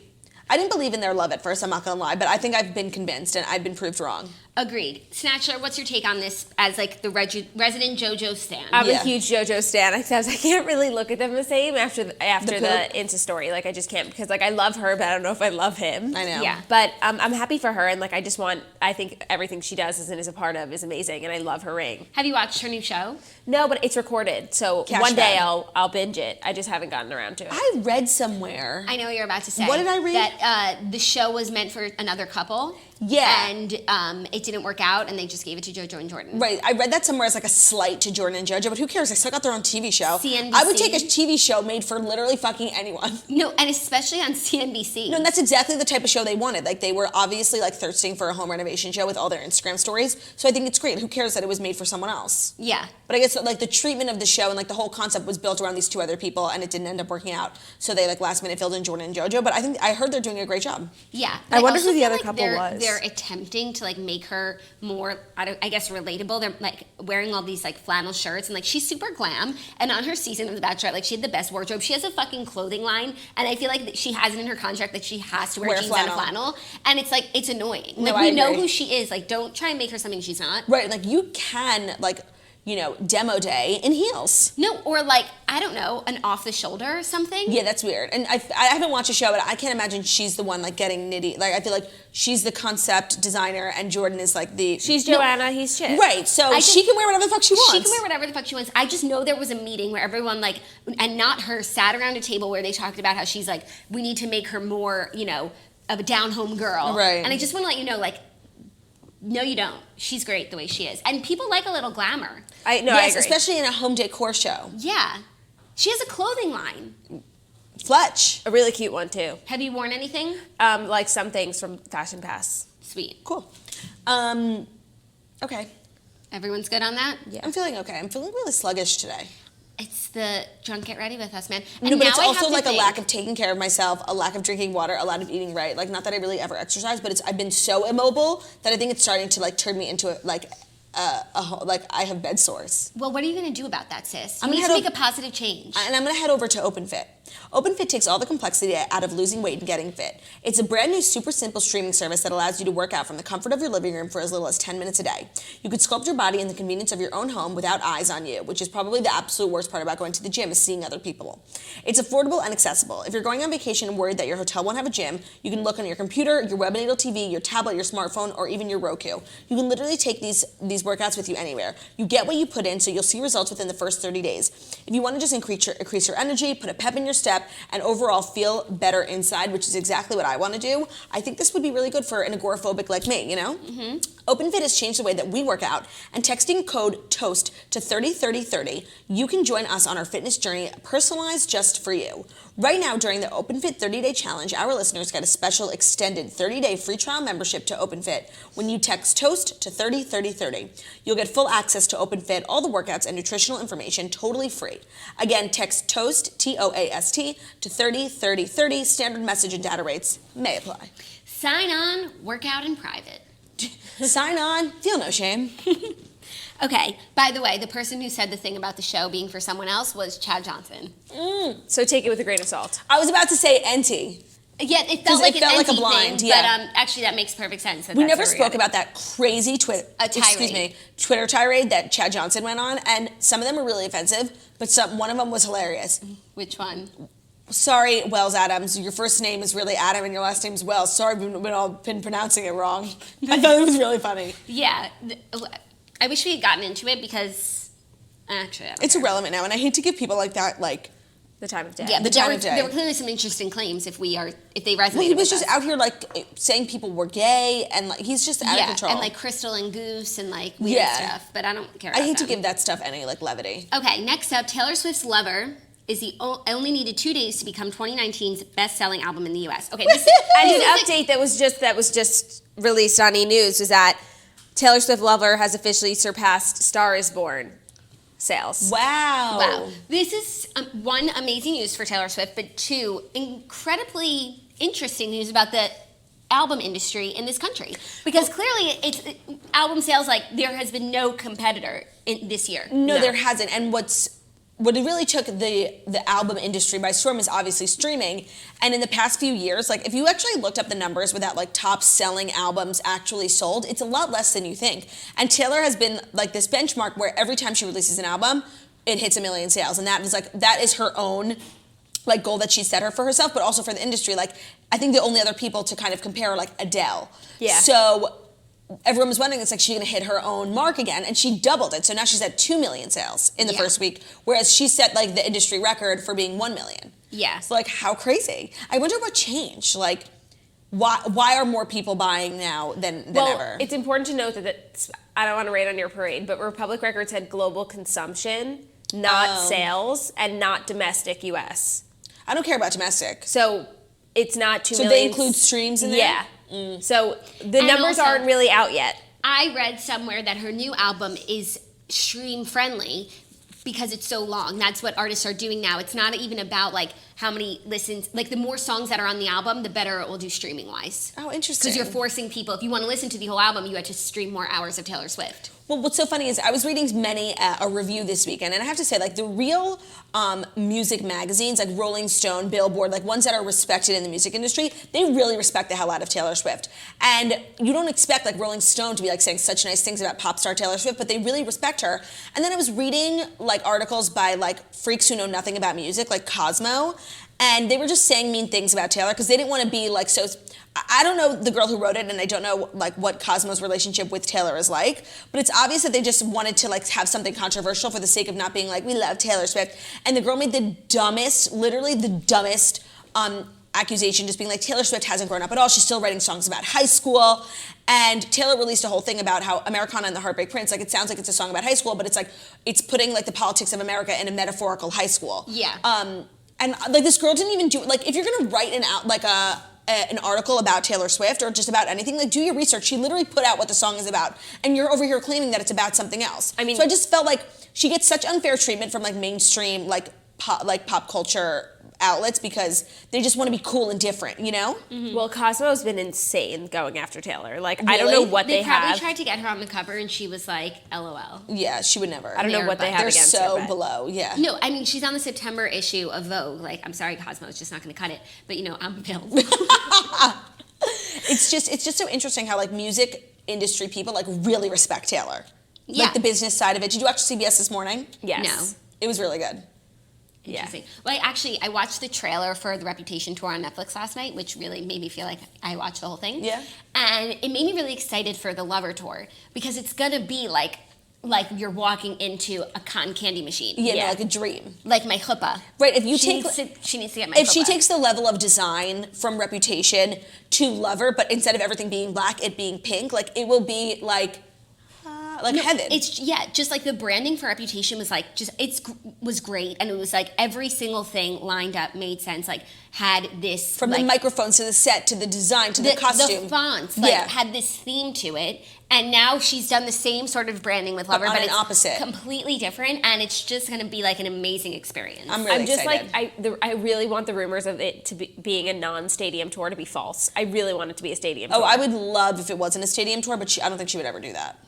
I didn't believe in their love at first, I'm not gonna lie, but I think I've been convinced and I've been proved wrong. Agreed. Snatchler, what's your take on this as like the resident JoJo stan? I'm Yeah. a huge JoJo stan, except I can't really look at them the same after the poop? Insta story. Like, I just can't, because like I love her, but I don't know if I love him. I know. Yeah. But I'm happy for her, and like I think everything she does and is a part of is amazing, and I love her ring. Have you watched her new show? No, but it's recorded, so Cash one day grab. I'll binge it. I just haven't gotten around to it. I read somewhere. I know what you're about to say. What did I read? That the show was meant for another couple. Yeah. And it didn't work out, and they just gave it to JoJo and Jordan. Right, I read that somewhere as like a slight to Jordan and JoJo, but who cares? They still got their own TV show. CNBC. I would take a TV show made for literally fucking anyone. No, and especially on CNBC. No, and that's exactly the type of show they wanted. Like they were obviously like thirsting for a home renovation show with all their Instagram stories. So I think it's great. Who cares that it was made for someone else? Yeah. But I guess like the treatment of the show and like the whole concept was built around these two other people, and it didn't end up working out. So they like last minute filled in Jordan and JoJo. But I heard they're doing a great job. Yeah. I wonder also who the feel other like couple was. They're attempting to like make her more, I guess, relatable. They're like wearing all these like flannel shirts, and like she's super glam. And on her season of The Bachelorette, like she had the best wardrobe. She has a fucking clothing line, and I feel like she has it in her contract that she has to wear jeans and a flannel. And it's like, it's annoying. No, Like I we know agree. who she is. Like, don't try and make her something she's not. Right, like you can like, you know, demo day in heels. No, or like, I don't know, an off the shoulder or something. Yeah, that's weird. And I haven't watched the show, but I can't imagine she's the one like getting nitty. Like I feel like she's the concept designer and Jordan is like the... She's No, Joanna, he's Chip. Right, so I she think- can wear whatever the fuck she wants. She can wear whatever the fuck she wants. I just know there was a meeting where everyone like, and not her, sat around a table where they talked about how she's like, we need to make her more, you know, of a down-home girl. Right. And I just want to let you know, like, no, you don't. She's great the way she is. And people like a little glamour. I Yes, agree. especially in a home decor show. Yeah. She has a clothing line. Fletch. A really cute one too. Have you worn anything? Like some things from Fashion Pass. Sweet. Cool. Okay. Everyone's good on that? Yeah. I'm feeling okay. I'm feeling really sluggish today. It's the drunk get ready with us, man. No, but it's I have also to like a think- lack of taking care of myself, a lack of drinking water, a lack of eating right. Like, not that I really ever exercise, but I've been so immobile that I think it's starting to like turn me into like I have bed sores. Well, what are you going to do about that, sis? You I'm need gonna to head make a positive change. And I'm gonna head over to OpenFit. OpenFit takes all the complexity out of losing weight and getting fit. It's a brand new, super simple streaming service that allows you to work out from the comfort of your living room for as little as 10 minutes a day. You could sculpt your body in the convenience of your own home without eyes on you, which is probably the absolute worst part about going to the gym is seeing other people. It's affordable and accessible. If you're going on vacation and worried that your hotel won't have a gym, you can look on your computer, your web-enabled TV, your tablet, your smartphone, or even your Roku. You can literally take these workouts with you anywhere. You get what you put in, so you'll see results within the first 30 days. If you want to just increase your energy, put a pep in your step, and overall feel better inside, which is exactly what I want to do, I think this would be really good for an agoraphobic like me, you know? Mm-hmm. OpenFit has changed the way that we work out, and texting code TOAST to 303030, you can join us on our fitness journey personalized just for you. Right now, during the OpenFit 30-day challenge, our listeners get a special extended 30-day free trial membership to OpenFit when you text TOAST to 303030. You'll get full access to OpenFit, all the workouts and nutritional information totally free. Again, text TOAST, T-O-A-S-T, to 303030. Standard message and data rates may apply. Sign on, work out in private. Sign on, feel no shame. Okay, by the way, the person who said the thing about the show being for someone else was Chad Johnson. So take it with a grain of salt. I was about to say Enti. Yeah, it 'Cause felt like it felt an like a empty blind, thing, yeah. but actually that makes perfect sense. We never spoke about that crazy Twitter tirade. Twitter tirade that Chad Johnson went on, and some of them were really offensive, but one of them was hilarious. Which one? Sorry, Wells Adams, your first name is really Adam and your last name's Wells. Sorry, we've all been pronouncing it wrong. I thought it was really funny. Yeah, I wish we had gotten into it because actually I don't It's care. irrelevant now, and I hate to give people like that The time of day. Yeah, but time there of day. there were clearly some interesting claims if they resonated. Well, he was with just us. out here like saying people were gay, and like he's just out of control. and like Crystal and Goose and like weird stuff. But I don't care. I about hate to them. give that stuff any like levity. Okay, next up, Taylor Swift's lover is only needed 2 days to become 2019's best-selling album in the U.S. Okay, this And an update that was just released on E! News was that Taylor Swift Lover has officially surpassed Star Is Born sales. Wow. This is one, amazing news for Taylor Swift, but two, incredibly interesting news about the album industry in this country, because clearly it's album sales, like there has been no competitor in this year. No, there hasn't. And what it really took the album industry by storm is obviously streaming. And in the past few years, like if you actually looked up the numbers without like top selling albums actually sold, it's a lot less than you think. And Taylor has been like this benchmark where every time she releases an album, it hits 1 million sales. And that is her own like goal that she set for herself, but also for the industry. Like I think the only other people to kind of compare are like Adele. Yeah. So everyone was wondering, it's like she's gonna hit her own mark again, and she doubled it. So now she's at 2 million sales in the first week, whereas she set like the industry record for being 1 million. Yeah. So like how crazy. I wonder what changed. Like why are more people buying now than ever? It's important to note that I don't want to rain on your parade, but Republic Records had global consumption, not sales, and not domestic US. I don't care about domestic. So it's not 2 million. So they include streams in there? Yeah. So the numbers also, aren't really out yet. I read somewhere that her new album is stream friendly because it's so long. That's what artists are doing now. It's not even about like how many listens, like the more songs that are on the album, the better it will do streaming wise. Oh, interesting. Because you're forcing people, if you want to listen to the whole album, you have to stream more hours of Taylor Swift. Well, what's so funny is I was reading a review this weekend, and I have to say, like, the real music magazines, like Rolling Stone, Billboard, like ones that are respected in the music industry, they really respect the hell out of Taylor Swift. And you don't expect, like, Rolling Stone to be, like, saying such nice things about pop star Taylor Swift, but they really respect her. And then I was reading, like, articles by, like, freaks who know nothing about music, like Cosmo, and they were just saying mean things about Taylor because they didn't want to be, like, so... I don't know the girl who wrote it, and I don't know like what Cosmo's relationship with Taylor is like, but it's obvious that they just wanted to like have something controversial for the sake of not being like, we love Taylor Swift. And the girl made the dumbest, literally the dumbest accusation, just being like, Taylor Swift hasn't grown up at all. She's still writing songs about high school. And Taylor released a whole thing about how Americana and the Heartbreak Prince, like it sounds like it's a song about high school, but it's like, it's putting like the politics of America in a metaphorical high school. Yeah. And like this girl didn't even do, like if you're gonna write an article about Taylor Swift or just about anything, like do your research. She literally put out what the song is about, and you're over here claiming that it's about something else. I mean, so I just felt like she gets such unfair treatment from like mainstream like pop culture outlets because they just want to be cool and different, you know? Mm-hmm. Well, Cosmo's been insane going after Taylor. Like, really? I don't know what they have. They probably tried to get her on the cover, and she was like, LOL. Yeah, she would never. I don't know what they have against her. They're so below, yeah. No, I mean, she's on the September issue of Vogue. Like, I'm sorry, Cosmo's just not going to cut it, but you know, I'm Bill. It's just so interesting how like music industry people like really respect Taylor. Yeah. Like the business side of it. Did you watch CBS this morning? Yes. No. It was really good. Interesting. Yeah. Well, I watched the trailer for the Reputation tour on Netflix last night, which really made me feel like I watched the whole thing. Yeah. And it made me really excited for the Lover tour because it's gonna be like you're walking into a cotton candy machine. Yeah, no, like a dream. Like my chuppah. Right. If you she needs to get my chuppah. If she takes the level of design from Reputation to Lover, but instead of everything being black, it being pink, like it will be like heaven. It's just like the branding for Reputation was like was great, and it was like every single thing lined up made sense. Like had this from the microphones to the set to the design to the costume, the fonts had this theme to it. And now she's done the same sort of branding with Lover, but it's opposite, completely different, and it's just going to be like an amazing experience. I'm just excited. like I really want the rumors of it to be being a non-stadium tour to be false. I really want it to be a stadium tour. Oh, I would love if it wasn't a stadium tour, but I don't think she would ever do that.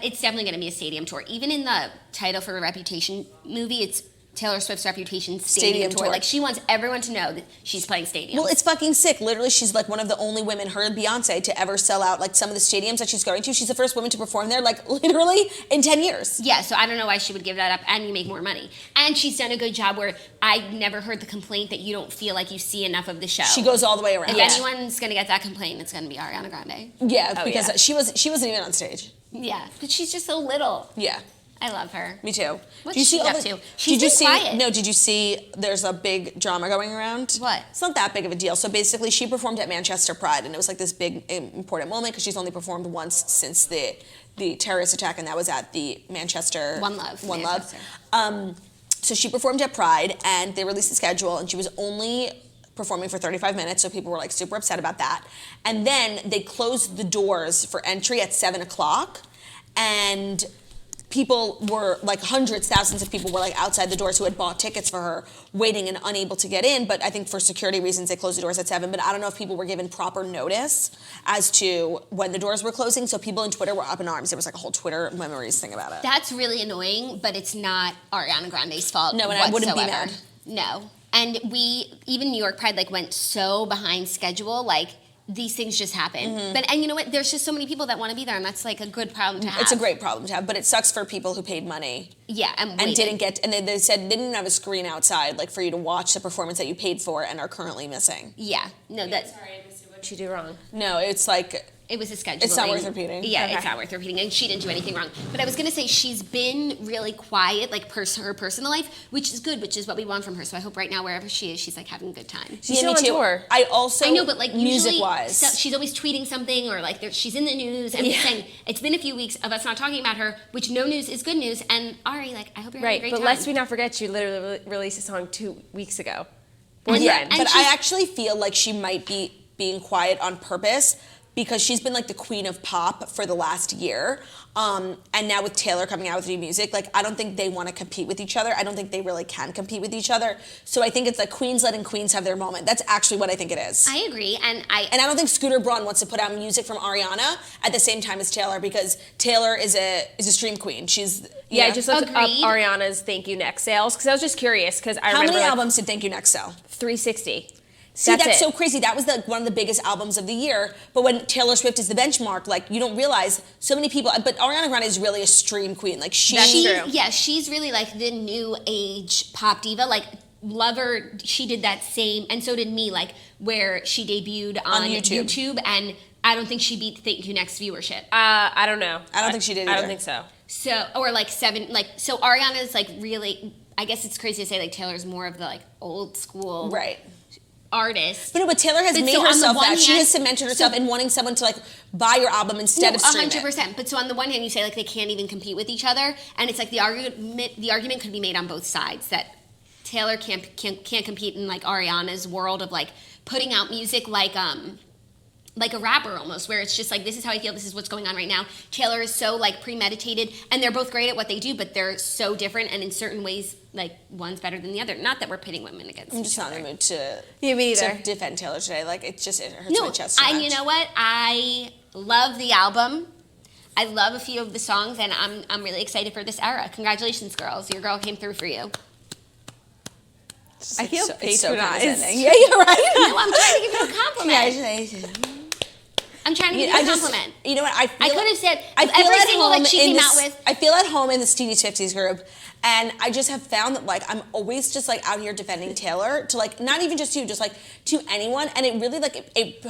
It's definitely going to be a stadium tour. Even in the title for a Reputation movie, it's Taylor Swift's Reputation stadium tour. Like, she wants everyone to know that she's playing stadiums. Well, it's fucking sick. Literally, she's like one of the only women, her and Beyonce, to ever sell out like some of the stadiums that she's going to. She's the first woman to perform there, like literally in 10 years. Yeah, so I don't know why she would give that up, and you make more money. And she's done a good job where I never heard the complaint that you don't feel like you see enough of the show. She goes all the way around. If anyone's going to get that complaint, it's going to be Ariana Grande. Yeah, because she wasn't even on stage. Yeah, but she's just so little. Yeah. I love her. Me too. What's she up to? She's been quiet. No, did you see there's a big drama going around? What? It's not that big of a deal. So basically she performed at Manchester Pride, and it was like this big important moment because she's only performed once since the terrorist attack, and that was at the Manchester One Love. So she performed at Pride, and they released the schedule, and she was only performing for 35 minutes, so people were like super upset about that. And then they closed the doors for entry at 7 o'clock, and people were like hundreds, thousands of people were like outside the doors who had bought tickets for her, waiting and unable to get in. But I think for security reasons, they closed the doors at 7. But I don't know if people were given proper notice as to when the doors were closing. So people on Twitter were up in arms. There was like a whole Twitter memories thing about it. That's really annoying, but it's not Ariana Grande's fault. No, and whatsoever. I wouldn't be mad. No. And even New York Pride like went so behind schedule, like these things just happen. And you know what? There's just so many people that want to be there, and that's like a good problem to have. It's a great problem to have, but it sucks for people who paid money. Yeah, and didn't get, and they said they didn't have a screen outside like for you to watch the performance that you paid for and are currently missing. Yeah, no, that's Sorry, I missed it. What'd she do wrong? No, it's like it was a scheduling. it's not worth repeating. Yeah, Okay. it's not worth repeating, and she didn't do anything wrong. But I was gonna say she's been really quiet, like her personal life, which is good, which is what we want from her. So I hope right now wherever she is, she's like having a good time. She's still on tour. I also know, but like usually, music-wise, so she's always tweeting something or like she's in the news. And saying it's been a few weeks of us not talking about her, which no news is good news. And Ari, like I hope you're having a great But time. lest we not forget, she literally released a song 2 weeks ago. And but she's- I actually feel like she might be being quiet on purpose because she's been like the queen of pop for the last year. And now with Taylor coming out with new music, like I don't think they want to compete with each other. I don't think they really can compete with each other. So I think it's like queens letting queens have their moment. That's actually what I think it is. I agree, and I don't think Scooter Braun wants to put out music from Ariana at the same time as Taylor because Taylor is a stream queen. She's I just looked up Agreed. Ariana's Thank You Next sales because I was just curious because I How remember many like, albums did Thank You Next sell? 360. See, that's it. so crazy. That was one of the biggest albums of the year. But when Taylor Swift is the benchmark, like you don't realize so many people. But Ariana Grande is really a stream queen. Like That's true. Yeah, she's really like the new age pop diva. Like Lover, she did that same, and so did Me. Like where she debuted on YouTube, and I don't think she beat Thank You Next viewership. I don't know. I don't think she did I either. don't think so. So or like 7, like so Ariana's like really. I guess it's crazy to say like Taylor's more of the like old school artist. But Taylor has made so on the herself one that. She hand- has cemented herself in wanting someone to like buy your album instead of stream it. 100%. But so on the one hand, you say like they can't even compete with each other, and it's like the argument could be made on both sides that Taylor can't compete in like Ariana's world of like putting out music like a rapper almost, where it's just like, this is how I feel, this is what's going on right now. Taylor is so like premeditated, and they're both great at what they do, but they're so different, and in certain ways, like one's better than the other. Not that we're pitting women against I'm just each not in other. the mood to me either. to defend Taylor today. Like it hurts my chest. So much. You know what? I love the album. I love a few of the songs, and I'm really excited for this era. Congratulations, girls! Your girl came through for you. I feel it's so patronized. condescending. Yeah, you're right. No, I'm trying to give you a compliment. Congratulations. I'm trying to give you a compliment. You know what? I could have said I feel every at single home that she in came this, out with. I feel at home in the Steedy Swifties group, and I just have found that like I'm always just like out here defending Taylor to like not even just you, just like to anyone, and it really like it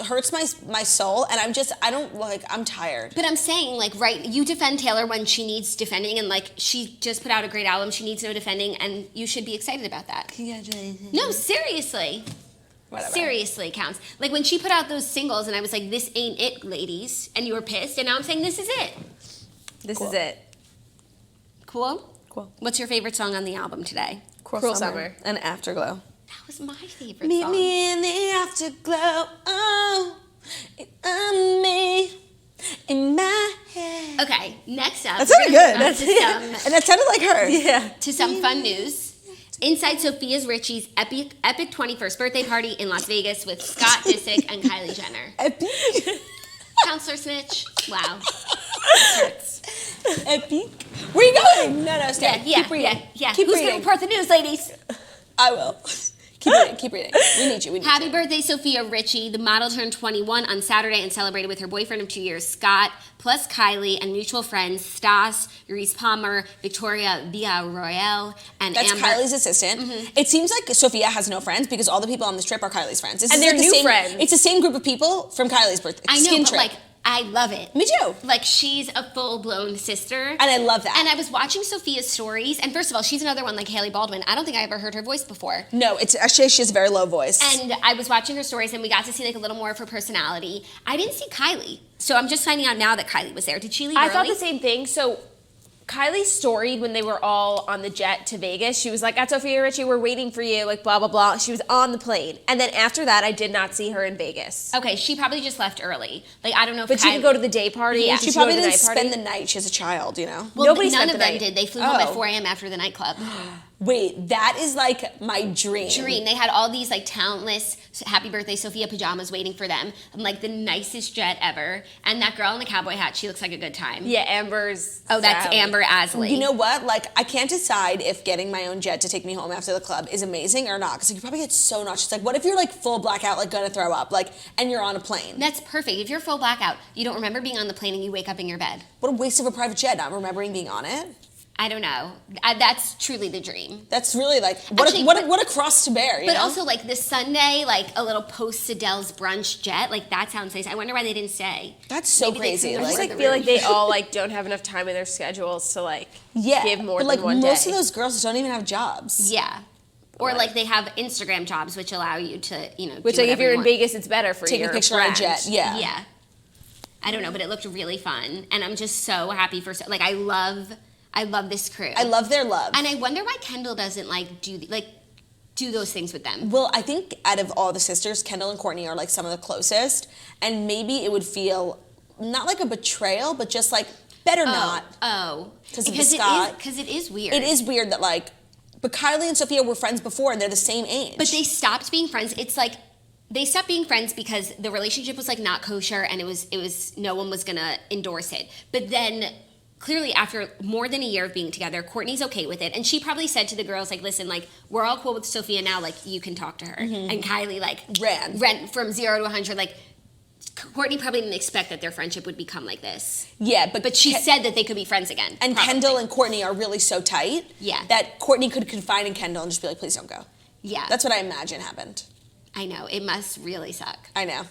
hurts my soul, and I'm tired. But I'm saying, like, right, you defend Taylor when she needs defending, and like she just put out a great album, she needs no defending, and you should be excited about that. Congratulations. No, seriously. Whatever. Seriously counts. Like when she put out those singles, and I was like, "This ain't it, ladies," and you were pissed, and now I'm saying, "This is it." This Cool. is it. Cool. Cool. What's your favorite song on the album today? Cruel Summer. and Afterglow. That was my favorite Meet song. me in the afterglow. Oh, I'm me in my head. Okay, next up. That sounded we're good. gonna move on And that sounded like her. Yeah. to some fun news. Inside Sofia Richie's epic 21st birthday party in Las Vegas with Scott Disick and Kylie Jenner. Epic. Counselor Snitch. Wow. Hurts. Epic. Where are you going? No, stay. Keep reading. Yeah. Keep Who's reading. going to report the news, ladies? I will. Keep reading. We need you. Happy birthday, Sofia Richie. The model turned 21 on Saturday and celebrated with her boyfriend of 2 years, Scott, plus Kylie, and mutual friends Stas, Reese Palmer, Victoria Villarroel, and That's Amber. Kylie's assistant. It seems like Sofia has no friends because all the people on this trip are Kylie's friends. It's And just they're the new same, friends. It's the same group of people from Kylie's birthday. I know, skin but trip. like, I love it. Me too. Like, she's a full-blown sister. And I love that. And I was watching Sophia's stories, and first of all, she's another one like Haley Baldwin. I don't think I ever heard her voice before. No, it's actually she has a very low voice. And I was watching her stories, and we got to see like a little more of her personality. I didn't see Kylie, so I'm just finding out now that Kylie was there. Did she leave I early? thought the same thing. So Kylie storied when they were all on the jet to Vegas. She was like, at Sofia Richie, we're waiting for you, like blah, blah, blah. She was on the plane. And then after that, I did not see her in Vegas. Okay, she probably just left early. Like, I don't know if But she could go to the day party. Yeah. She probably didn't spend the night. She was a child, you know? Well, Nobody none spent of the them night. did. They flew home at Oh. 4 a.m. after the nightclub. Wait, that is like my dream. They had all these like talentless happy birthday Sophia pajamas waiting for them. And like the nicest jet ever. And that girl in the cowboy hat, she looks like a good time. Yeah, Amber's. Oh, that's Sally. Amber Asley. You know what? Like, I can't decide if getting my own jet to take me home after the club is amazing or not. Because like, you probably get so nauseous. Like, what if you're like full blackout, like gonna throw up, like, and you're on a plane? That's perfect. If you're full blackout, you don't remember being on the plane and you wake up in your bed. What a waste of a private jet, not remembering being on it. I don't know. That's truly the dream. That's really like Actually, what a cross to bear. But know? also like this Sunday, like a little post Siddell's brunch jet, like that sounds nice. I wonder why they didn't stay. That's so Maybe they crazy. couldn't I just afford like the feel room. like they all like don't have enough time in their schedules to like give more but than like one most day. of those girls don't even have jobs. Yeah. Or like they have Instagram jobs which allow you to, you know, Which do like if whatever you're you in want. Vegas, it's better for Take your a picture on a brand. jet. Yeah. Yeah. I don't know, but it looked really fun, and I'm just so happy for like I love this crew. I love their love. And I wonder why Kendall doesn't like do those things with them. Well, I think out of all the sisters, Kendall and Courtney are like some of the closest, and maybe it would feel not like a betrayal, but just like better not. Oh, 'Cause of the Scott. Because it is weird. It is weird that like, but Kylie and Sophia were friends before, and they're the same age. But they stopped being friends. It's like they stopped being friends because the relationship was like not kosher, and it was no one was gonna endorse it. But then clearly after more than a year of being together, Courtney's okay with it, and she probably said to the girls like, "Listen, like we're all cool with Sophia now. Like you can talk to her." And Kylie like ran from 0 to 100. Like Courtney probably didn't expect that their friendship would become like this. yeah, But she said that they could be friends again. and probably. Kendall and Courtney are really so tight. Yeah. That Courtney could confide in Kendall and just be like, please don't go. Yeah, That's what I imagine happened. I know. It must really suck. I know.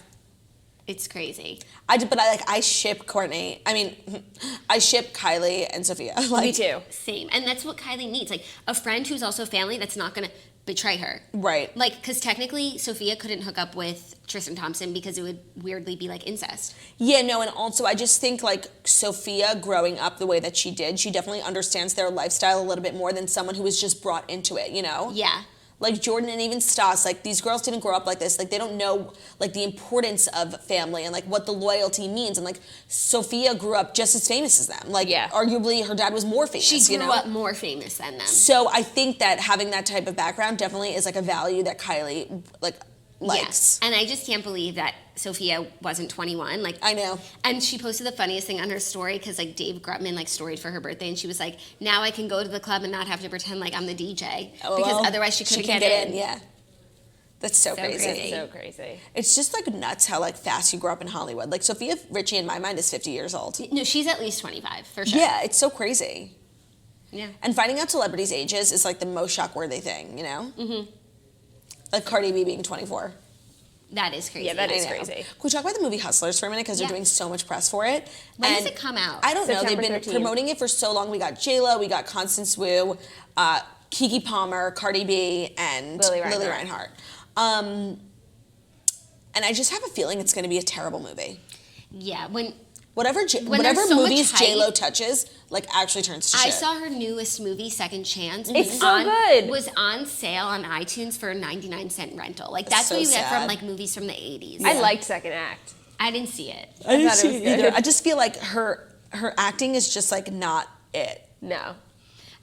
It's crazy. I ship Courtney. I mean, I ship Kylie and Sophia. Like, Me too. Same. And that's what Kylie needs. Like a friend who's also family that's not going to betray her. Right. Like, because technically Sophia couldn't hook up with Tristan Thompson because it would weirdly be like incest. Yeah, no, and also I just think like Sophia growing up the way that she did, she definitely understands their lifestyle a little bit more than someone who was just brought into it, you know? Yeah. Like Jordan and even Stas, like these girls didn't grow up like this. Like they don't know like the importance of family and like what the loyalty means. And like Sophia grew up just as famous as them. Like arguably her dad was more famous. She grew you know? up more famous than them. So I think that having that type of background definitely is like a value that Kylie like likes. Yes. And I just can't believe that Sophia wasn't 21. Like I know. And she posted the funniest thing on her story because like Dave Grutman like storied for her birthday, and she was like, "Now I can go to the club and not have to pretend like I'm the DJ because otherwise she couldn't can't get in." Yeah. That's so crazy. crazy. So crazy. It's just like nuts how like fast you grow up in Hollywood. Like Sofia Richie in my mind is 50 years old. No, she's at least 25 for sure. Yeah, it's so crazy. Yeah. And finding out celebrities' ages is like the most shockworthy thing, you know? Mm-hmm. Like Cardi B being 24. That is crazy. Yeah, that is I know. crazy. Can we talk about the movie Hustlers for a minute because they're Yeah. doing so much press for it? When does And it come out? I don't know. They've September been 13th. promoting it for so long. We got J-Lo, we got Constance Wu, Keke Palmer, Cardi B, and Lily Lily Reinhart. Reinhart. And I just have a feeling it's going to be a terrible movie. Yeah, when Whatever When there's so much movies hype- J-Lo touches, like actually turns to I shit. saw her newest movie, Second Chance. It's was so good. Was on sale on iTunes for a 99-cent rental. Like that's so what you get from sad. like movies from the 80s. I liked Second Act. I didn't see it. I didn't thought it see was it either. good. I just feel like her acting is just like not it. No.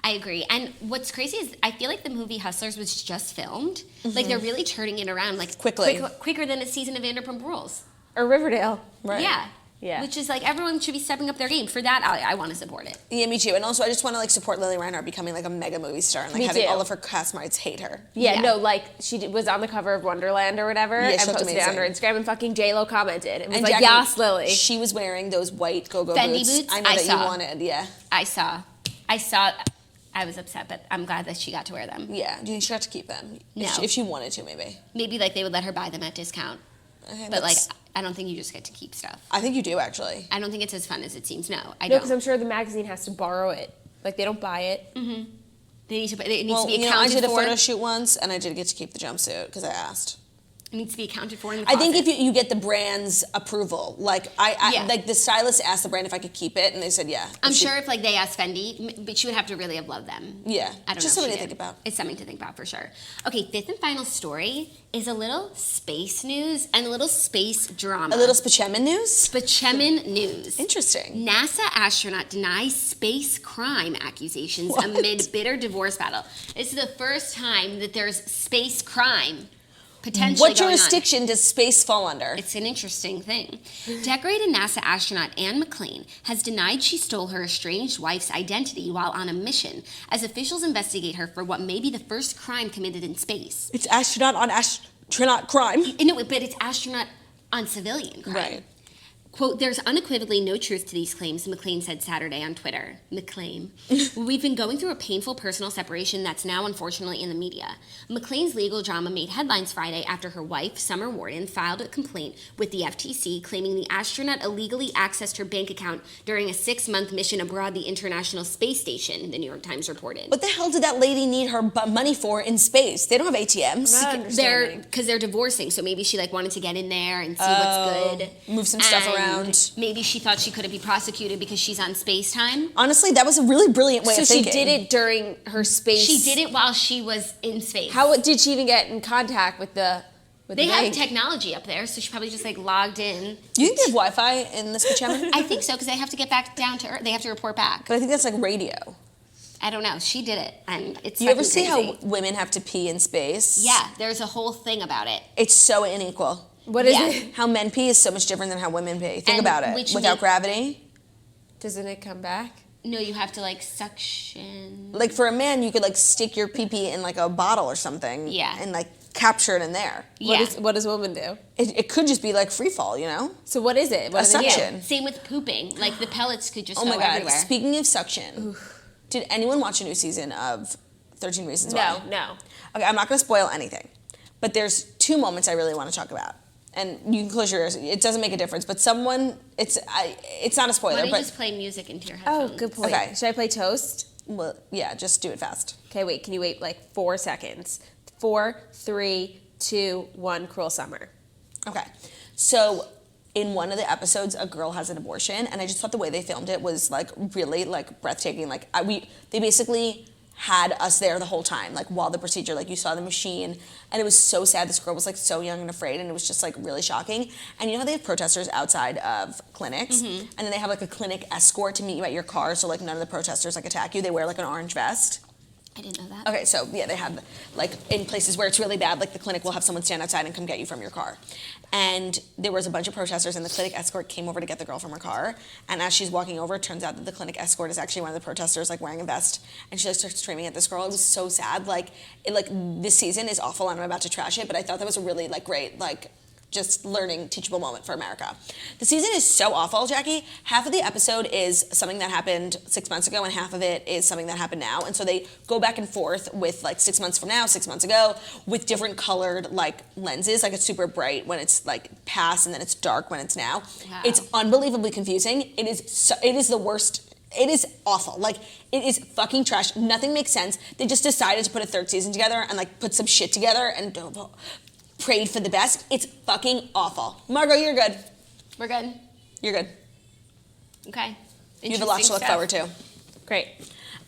I agree. And what's crazy is I feel like the movie Hustlers was just filmed. Like they're really turning it around like Quickly. quicker than a season of Vanderpump Rules. Or Riverdale. Right. Yeah. Yeah. Which is like everyone should be stepping up their game. For that, I want to support it. Yeah, me too. And also, I just want to like support Lily Reinhart becoming like a mega movie star and like Me having too. all of her castmates hate her. Yeah, Yeah. no, like she was on the cover of Wonderland or whatever Yeah, she and looked posted it on her amazing. Instagram, and fucking J-Lo commented and was like, Jackie, yes, Lily. She was wearing those white go-go Fendi boots. boots? I know I that saw. you wanted. Yeah. I saw. I was upset, but I'm glad that she got to wear them. Yeah. Do you think she got to keep them? No. If she wanted to, maybe. Maybe like they would let her buy them at discount. Okay, But like, that's- I don't think you just get to keep stuff. I think you do actually. I don't think it's as fun as it seems. No, I No, don't. because I'm sure the magazine has to borrow it. Like, they don't buy it. They need to. It needs Well, to be you know, I accounted did a for. photo shoot once, and I did get to keep the jumpsuit because I asked. It needs to be accounted for in the I closet. think if you get the brand's approval, like Yeah. like the stylist asked the brand if I could keep it, and they said yeah. I'm sure if like they asked Fendi, but she would have to really have loved them. Yeah, I don't just know. if something she to think did. about. It's something to think about for sure. Okay, fifth and final story is a little space news and a little space drama. A little Spachemin news. Spachemin news. Interesting. NASA astronaut denies space crime accusations amid bitter divorce battle. This is the first time that there's space crime potentially What going on. jurisdiction does space fall under? It's an interesting thing. Decorated NASA astronaut Anne McClain has denied she stole her estranged wife's identity while on a mission, as officials investigate her for what may be the first crime committed in space. It's astronaut on astronaut crime. No, but it's astronaut on civilian crime. Right. Quote, there's unequivocally no truth to these claims, McClain said Saturday on Twitter. McClain. We've been going through a painful personal separation that's now unfortunately in the media. McClain's legal drama made headlines Friday after her wife, Summer Warden, filed a complaint with the FTC claiming the astronaut illegally accessed her bank account during a 6-month mission aboard the International Space Station, the New York Times reported. What the hell did that lady need her money for in space? They don't have ATMs. Because they're divorcing, so maybe she like wanted to get in there and see what's good. Move some stuff around. Maybe she thought she couldn't be prosecuted because she's on space time. Honestly, that was a really brilliant way So of she thinking. did it during her space. She did it while she was in space. How did she even get in contact with the? They the have bank? technology up there, so she probably just like logged in. You think they have Wi-Fi in the Spachemin? I think so because they have to get back down to Earth. They have to report back. But I think that's like radio. I don't know. She did it, and it's. Do you ever fucking see crazy. how women have to pee in space? Yeah, there's a whole thing about it. It's so unequal. What is Yeah. it? How men pee is so much different than how women pee. Think And about it. which Without make- gravity. Doesn't it come back? No, you have to like suction. Like for a man, you could like stick your pee-pee in like a bottle or something. Yeah. And like capture it in there. Yeah. What does women do? It could just be like free fall, you know? So what is it? What A do they do? suction. Yeah. Same with pooping. Like the pellets could just Oh go my God. everywhere. Speaking of suction, did anyone watch a new season of 13 Reasons Why? No. Okay, I'm not going to spoil anything, but there's 2 moments I really want to talk about. And you can close your ears. It doesn't make a difference. But someone, it's not a Why spoiler, don't you but just play music into your Oh, headphones? good point. Okay. Should I play Toast? well, yeah, just do it fast. Okay, wait. Can you wait like 4 seconds? 4, 3, 2, 1. Cruel Summer. Okay, so in one of the episodes, a girl has an abortion, and I just thought the way they filmed it was like really like breathtaking. Like they basically had us there the whole time, like while the procedure, like you saw the machine, and it was so sad. This girl was like so young and afraid, and it was just like really shocking. And you know how they have protesters outside of clinics, and then they have like a clinic escort to meet you at your car, so like none of the protesters like attack you. They wear like an orange vest. I didn't know that. Okay, so yeah, they have like in places where it's really bad, like the clinic will have someone stand outside and come get you from your car. And there was a bunch of protesters, and the clinic escort came over to get the girl from her car. And as she's walking over, it turns out that the clinic escort is actually one of the protesters, like wearing a vest. And she like starts screaming at this girl. It was so sad. Like this season is awful, and I'm about to trash it, but I thought that was a really like great like just learning teachable moment for America. The season is so awful, Jackie. Half of the episode is something that happened 6 months ago, and half of it is something that happened now. And so they go back and forth with like 6 months from now, 6 months ago, with different colored like lenses. Like it's super bright when it's like past, and then it's dark when it's now. Wow. It's unbelievably confusing. It is the worst. It is awful. Like, it is fucking trash. Nothing makes sense. They just decided to put a 3rd season together and like put some shit together and prayed for the best. It's fucking awful. Margot, you're good. We're good. You're good. Okay. You have a lot to look forward to. Great.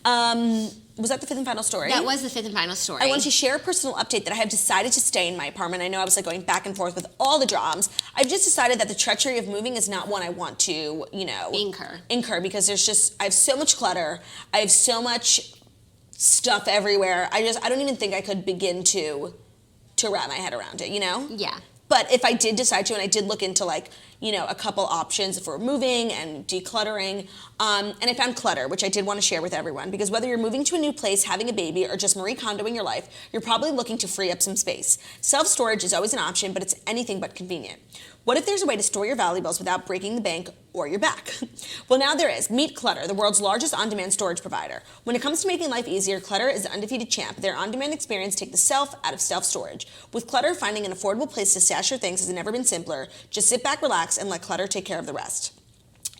Was that the 5th and final story? That was the 5th and final story. I want to share a personal update that I have decided to stay in my apartment. I know I was like going back and forth with all the drums. I've just decided that the treachery of moving is not one I want to, incur because I have so much clutter. I have so much stuff everywhere. I don't even think I could begin to wrap my head around it, Yeah. But if I did decide to, and I did look into a couple options for moving and decluttering, and I found clutter, which I did want to share with everyone, because whether you're moving to a new place, having a baby, or just Marie Kondoing your life, you're probably looking to free up some space. Self-storage is always an option, but it's anything but convenient. What if there's a way to store your valuables without breaking the bank or your back? Well, now there is. Meet Clutter, the world's largest on-demand storage provider. When it comes to making life easier, Clutter is the undefeated champ. Their on-demand experience takes the self out of self-storage. With Clutter, finding an affordable place to stash your things has never been simpler. Just sit back, relax, and let Clutter take care of the rest.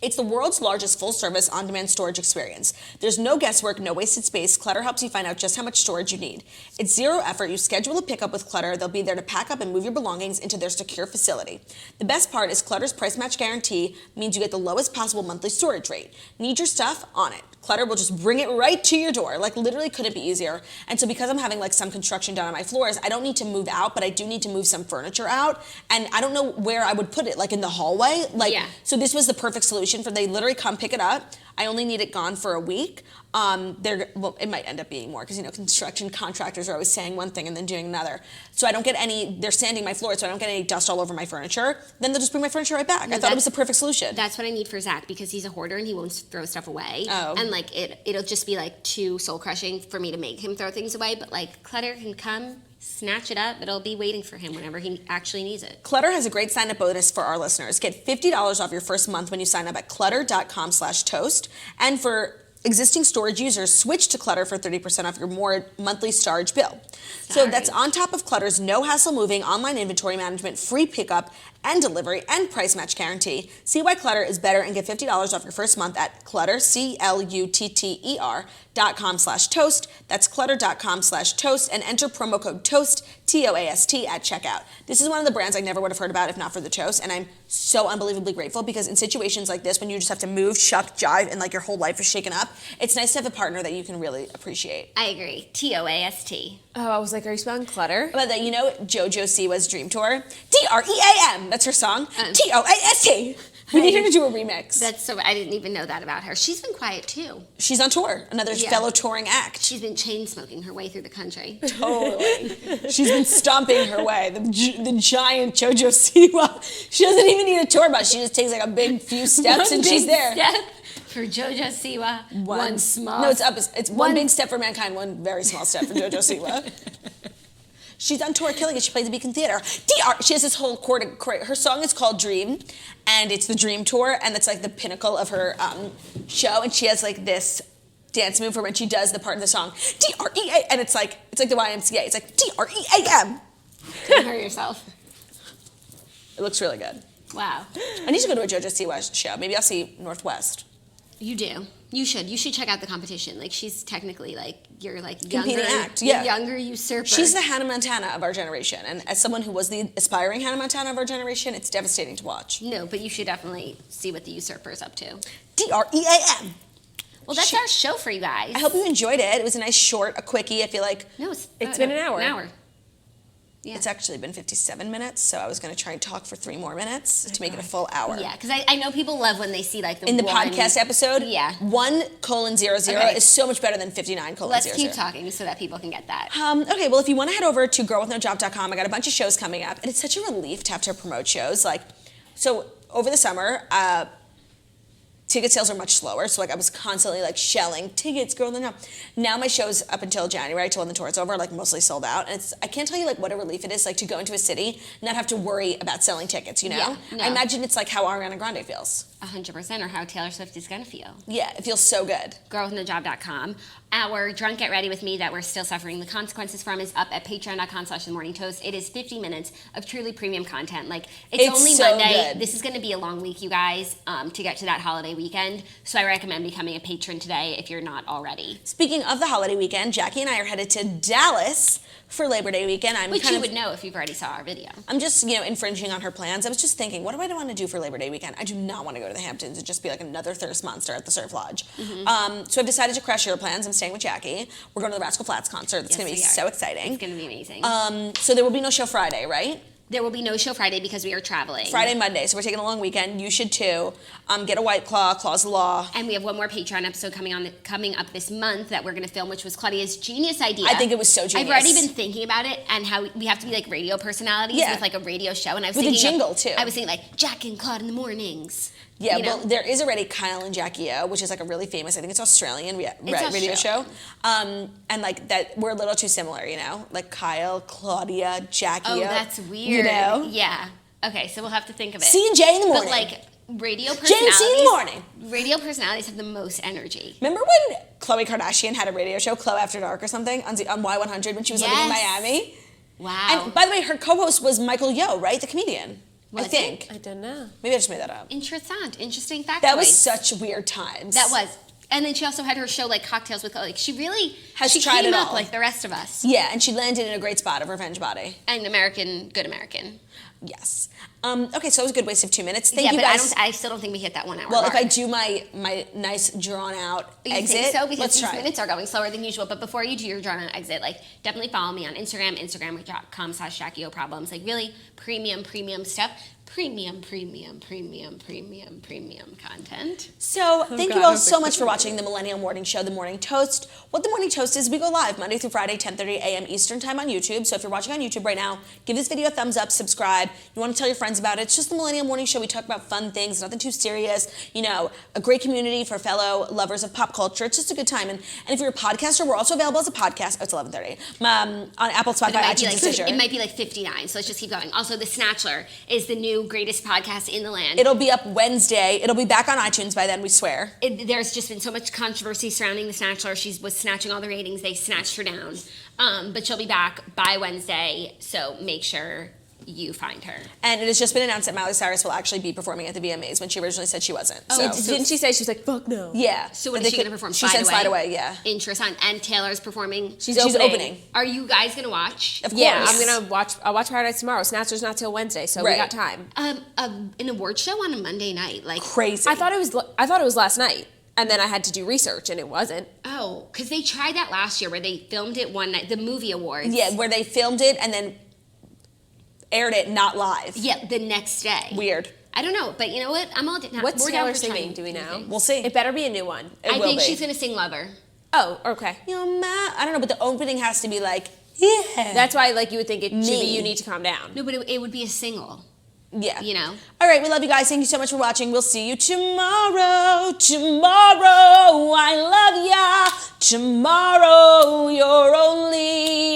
It's the world's largest full-service on-demand storage experience. There's no guesswork, no wasted space. Clutter helps you find out just how much storage you need. It's zero effort. You schedule a pickup with Clutter. They'll be there to pack up and move your belongings into their secure facility. The best part is Clutter's price match guarantee means you get the lowest possible monthly storage rate. Need your stuff? On it. Clutter will just bring it right to your door. Like, literally couldn't be easier. And so because I'm having like some construction done on my floors, I don't need to move out, but I do need to move some furniture out. And I don't know where I would put it, like in the hallway. Like, so this was the perfect solution for they literally come pick it up. I only need it gone for a week. Well, it might end up being more because, you know, construction contractors are always saying one thing and then doing another. So I don't get they're sanding my floor, so I don't get any dust all over my furniture. Then they'll just bring my furniture right back. I thought it was the perfect solution. That's what I need for Zach because he's a hoarder and he won't throw stuff away. Oh. And like it'll just be like too soul crushing for me to make him throw things away. But like Clutter can come, snatch it up. It'll be waiting for him whenever he actually needs it. Clutter has a great sign-up bonus for our listeners. Get $50 off your first month when you sign up at clutter.com/toast. And for existing storage users, switch to Clutter for 30% off your more monthly storage bill. So that's on top of Clutter's no hassle moving, online inventory management, free pickup and delivery, and price match guarantee. See why Clutter is better and get $50 off your first month at Clutter, CLUTTER.com/toast. That's clutter.com/toast and enter promo code TOAST, TOAST at checkout. This is one of the brands I never would have heard about if not for the toast, and I'm so unbelievably grateful because in situations like this, when you just have to move, shuck, jive, and like your whole life is shaken up, it's nice to have a partner that you can really appreciate. I agree. TOAST. Oh, I was like, are you spelling clutter? But you know JoJo Siwa's Dream Tour? DREAM. That's her song. TOAST. We need her to do a remix. That's so. I didn't even know that about her. She's been quiet too. She's on tour. Another fellow touring act. She's been chain smoking her way through the country. Totally. She's been stomping her way. The giant JoJo Siwa. She doesn't even need a tour bus. She just takes like a big few steps and she's there. For JoJo Siwa, one small. No, it's one big step for mankind, one very small step for JoJo Siwa. She's on tour killing it. She plays the Beacon Theater. She has this whole her song is called Dream, and it's the Dream Tour, and it's like the pinnacle of her show. And she has like this dance move for when she does the part of the song, DREA, and it's like the YMCA. It's like DREAM. Don't hurt yourself. It looks really good. Wow. I need to go to a JoJo Siwa show. Maybe I'll see Northwest. You do. You should. You should check out the competition. Like she's technically like you're like competing younger, act. Yeah. Younger usurper. She's the Hannah Montana of our generation, and as someone who was the aspiring Hannah Montana of our generation, it's devastating to watch. No, but you should definitely see what the usurper's up to. DREAM. Well, that's our show for you guys. I hope you enjoyed it. It was a nice short, a quickie. I feel like it's been an hour. An hour. Yeah. It's actually been 57 minutes, so I was going to try and talk for 3 more minutes to make it a full hour. Yeah, because I know people love when they see like in the podcast episode. Yeah. 1:00 is so much better than 59:00. Let's keep talking so that people can get that. Okay, well, if you want to head over to girlwithnojob.com, I got a bunch of shows coming up, and it's such a relief to have to promote shows. Like, so over the summer, ticket sales are much slower, so like I was constantly like shelling tickets, girl, no. Now my shows up until January, till when the tour is over, like mostly sold out, and I can't tell you like what a relief it is like to go into a city, not have to worry about selling tickets, you know? Yeah, no. I imagine it's like how Ariana Grande feels. 100%, or how Taylor Swift is gonna feel. Yeah, it feels so good. Girlwithnojob.com. Our Drunk Get Ready With Me that we're still suffering the consequences from is up at patreon.com/themorningtoast. It is 50 minutes of truly premium content. Like, it's only so Monday. good. This is gonna be a long week, you guys, to get to that holiday weekend. So I recommend becoming a patron today if you're not already. Speaking of the holiday weekend, Jackie and I are headed to Dallas for Labor Day weekend. Which you would know if you've already saw our video. I'm just, infringing on her plans. I was just thinking, what do I want to do for Labor Day weekend? I do not want to go to the Hamptons and just be like another thirst monster at the Surf Lodge. Mm-hmm. So I've decided to crush your plans. I'm staying with Jackie. We're going to the Rascal Flatts concert. That's going to be so exciting. It's going to be amazing. So there will be no show Friday, right? There will be no show Friday because we are traveling. Friday, Monday. So we're taking a long weekend. You should too. Get a White Claw, Claw's Law. And we have one more Patreon episode coming up this month that we're going to film, which was Claudia's genius idea. I think it was so genius. I've already been thinking about it and how we have to be like radio personalities with like a radio show. And I was with thinking a jingle too. I was thinking like Jack and Claude in the mornings. Yeah, well, there is already Kyle and Jackie O, which is like a really famous, I think it's Australian radio show. And like that, we're a little too similar, like Kyle, Claudia, Jackie O. Oh, that's weird. Yeah. Okay, so we'll have to think of it. C and J in the morning. But like radio personalities. J and C in the morning. Radio personalities have the most energy. Remember when Khloe Kardashian had a radio show, Khloe After Dark or something, on Y100 when she was living in Miami? Wow. And by the way, her co-host was Michael Yo, right? The comedian. I think. I don't know. Maybe I just made that up. Interesting factoid. That was such weird times. That was. And then she also had her show, like, Cocktails with, like, she really Has tried came it up all. like the rest of us. Yeah, and she landed in a great spot of Revenge Body. And good American. Yes. Okay, so it was a good waste of 2 minutes. Thank Yeah, you but guys. I still don't think we hit that 1 hour Well, mark. if I do my nice drawn out You exit, think so? Because let's these try. minutes are going slower than usual. But before you do your drawn out exit, like, definitely follow me on Instagram.com/JackieOProblems. Like, really premium stuff. Premium content. So thank God, you all I was so much for watching the Millennial Morning Show, The Morning Toast. What The Morning Toast is, we go live Monday through Friday, 10:30 a.m. Eastern Time on YouTube. So if you're watching on YouTube right now, give this video a thumbs up, subscribe. You want to tell your friends about it. It's just the Millennial Morning Show. We talk about fun things, nothing too serious. You know, a great community for fellow lovers of pop culture. It's just a good time. And if you're a podcaster, we're also available as a podcast. Oh, it's 11:30. On Apple, Spotify, iTunes, and Stitcher. It might be like 59, so let's just keep going. Also, The Snatchler is the new greatest podcast in the land. It'll be up Wednesday. It'll be back on iTunes by then, we swear. There's just been so much controversy surrounding The Snatchler. She was snatching all the ratings. They snatched her down. But she'll be back by Wednesday, so make sure you find her. And it has just been announced that Miley Cyrus will actually be performing at the VMAs when she originally said she wasn't. Oh, didn't she say she was like, fuck no? Yeah. So what is she going to perform? She said Slide Away, yeah. Interesting. And Taylor's performing. She's opening. Are you guys going to watch? Of course. Yeah, I'll watch Paradise tomorrow. Snatcher's not till Wednesday, so we Right. got time. An award show on a Monday night. Like, Crazy. I thought it was last night, and then I had to do research, and it wasn't. oh, because they tried that last year where they filmed it one night, the movie awards. Yeah, where they filmed it and then aired it not live. Yeah, the next day. Weird. I don't know, but you know what? What's we're down Taylor for singing? trying Do we know? anything. We'll see. It better be a new one. It I will think be. she's going to sing Lover. Oh, okay. You're mad. I don't know, but the opening has to be like, yeah. That's why, like, you would think it should be Me. You Need to Calm Down. No, but it would be a single, Yeah. you know? All right, we love you guys. Thank you so much for watching. We'll see you tomorrow. Tomorrow, I love ya. Tomorrow, you're only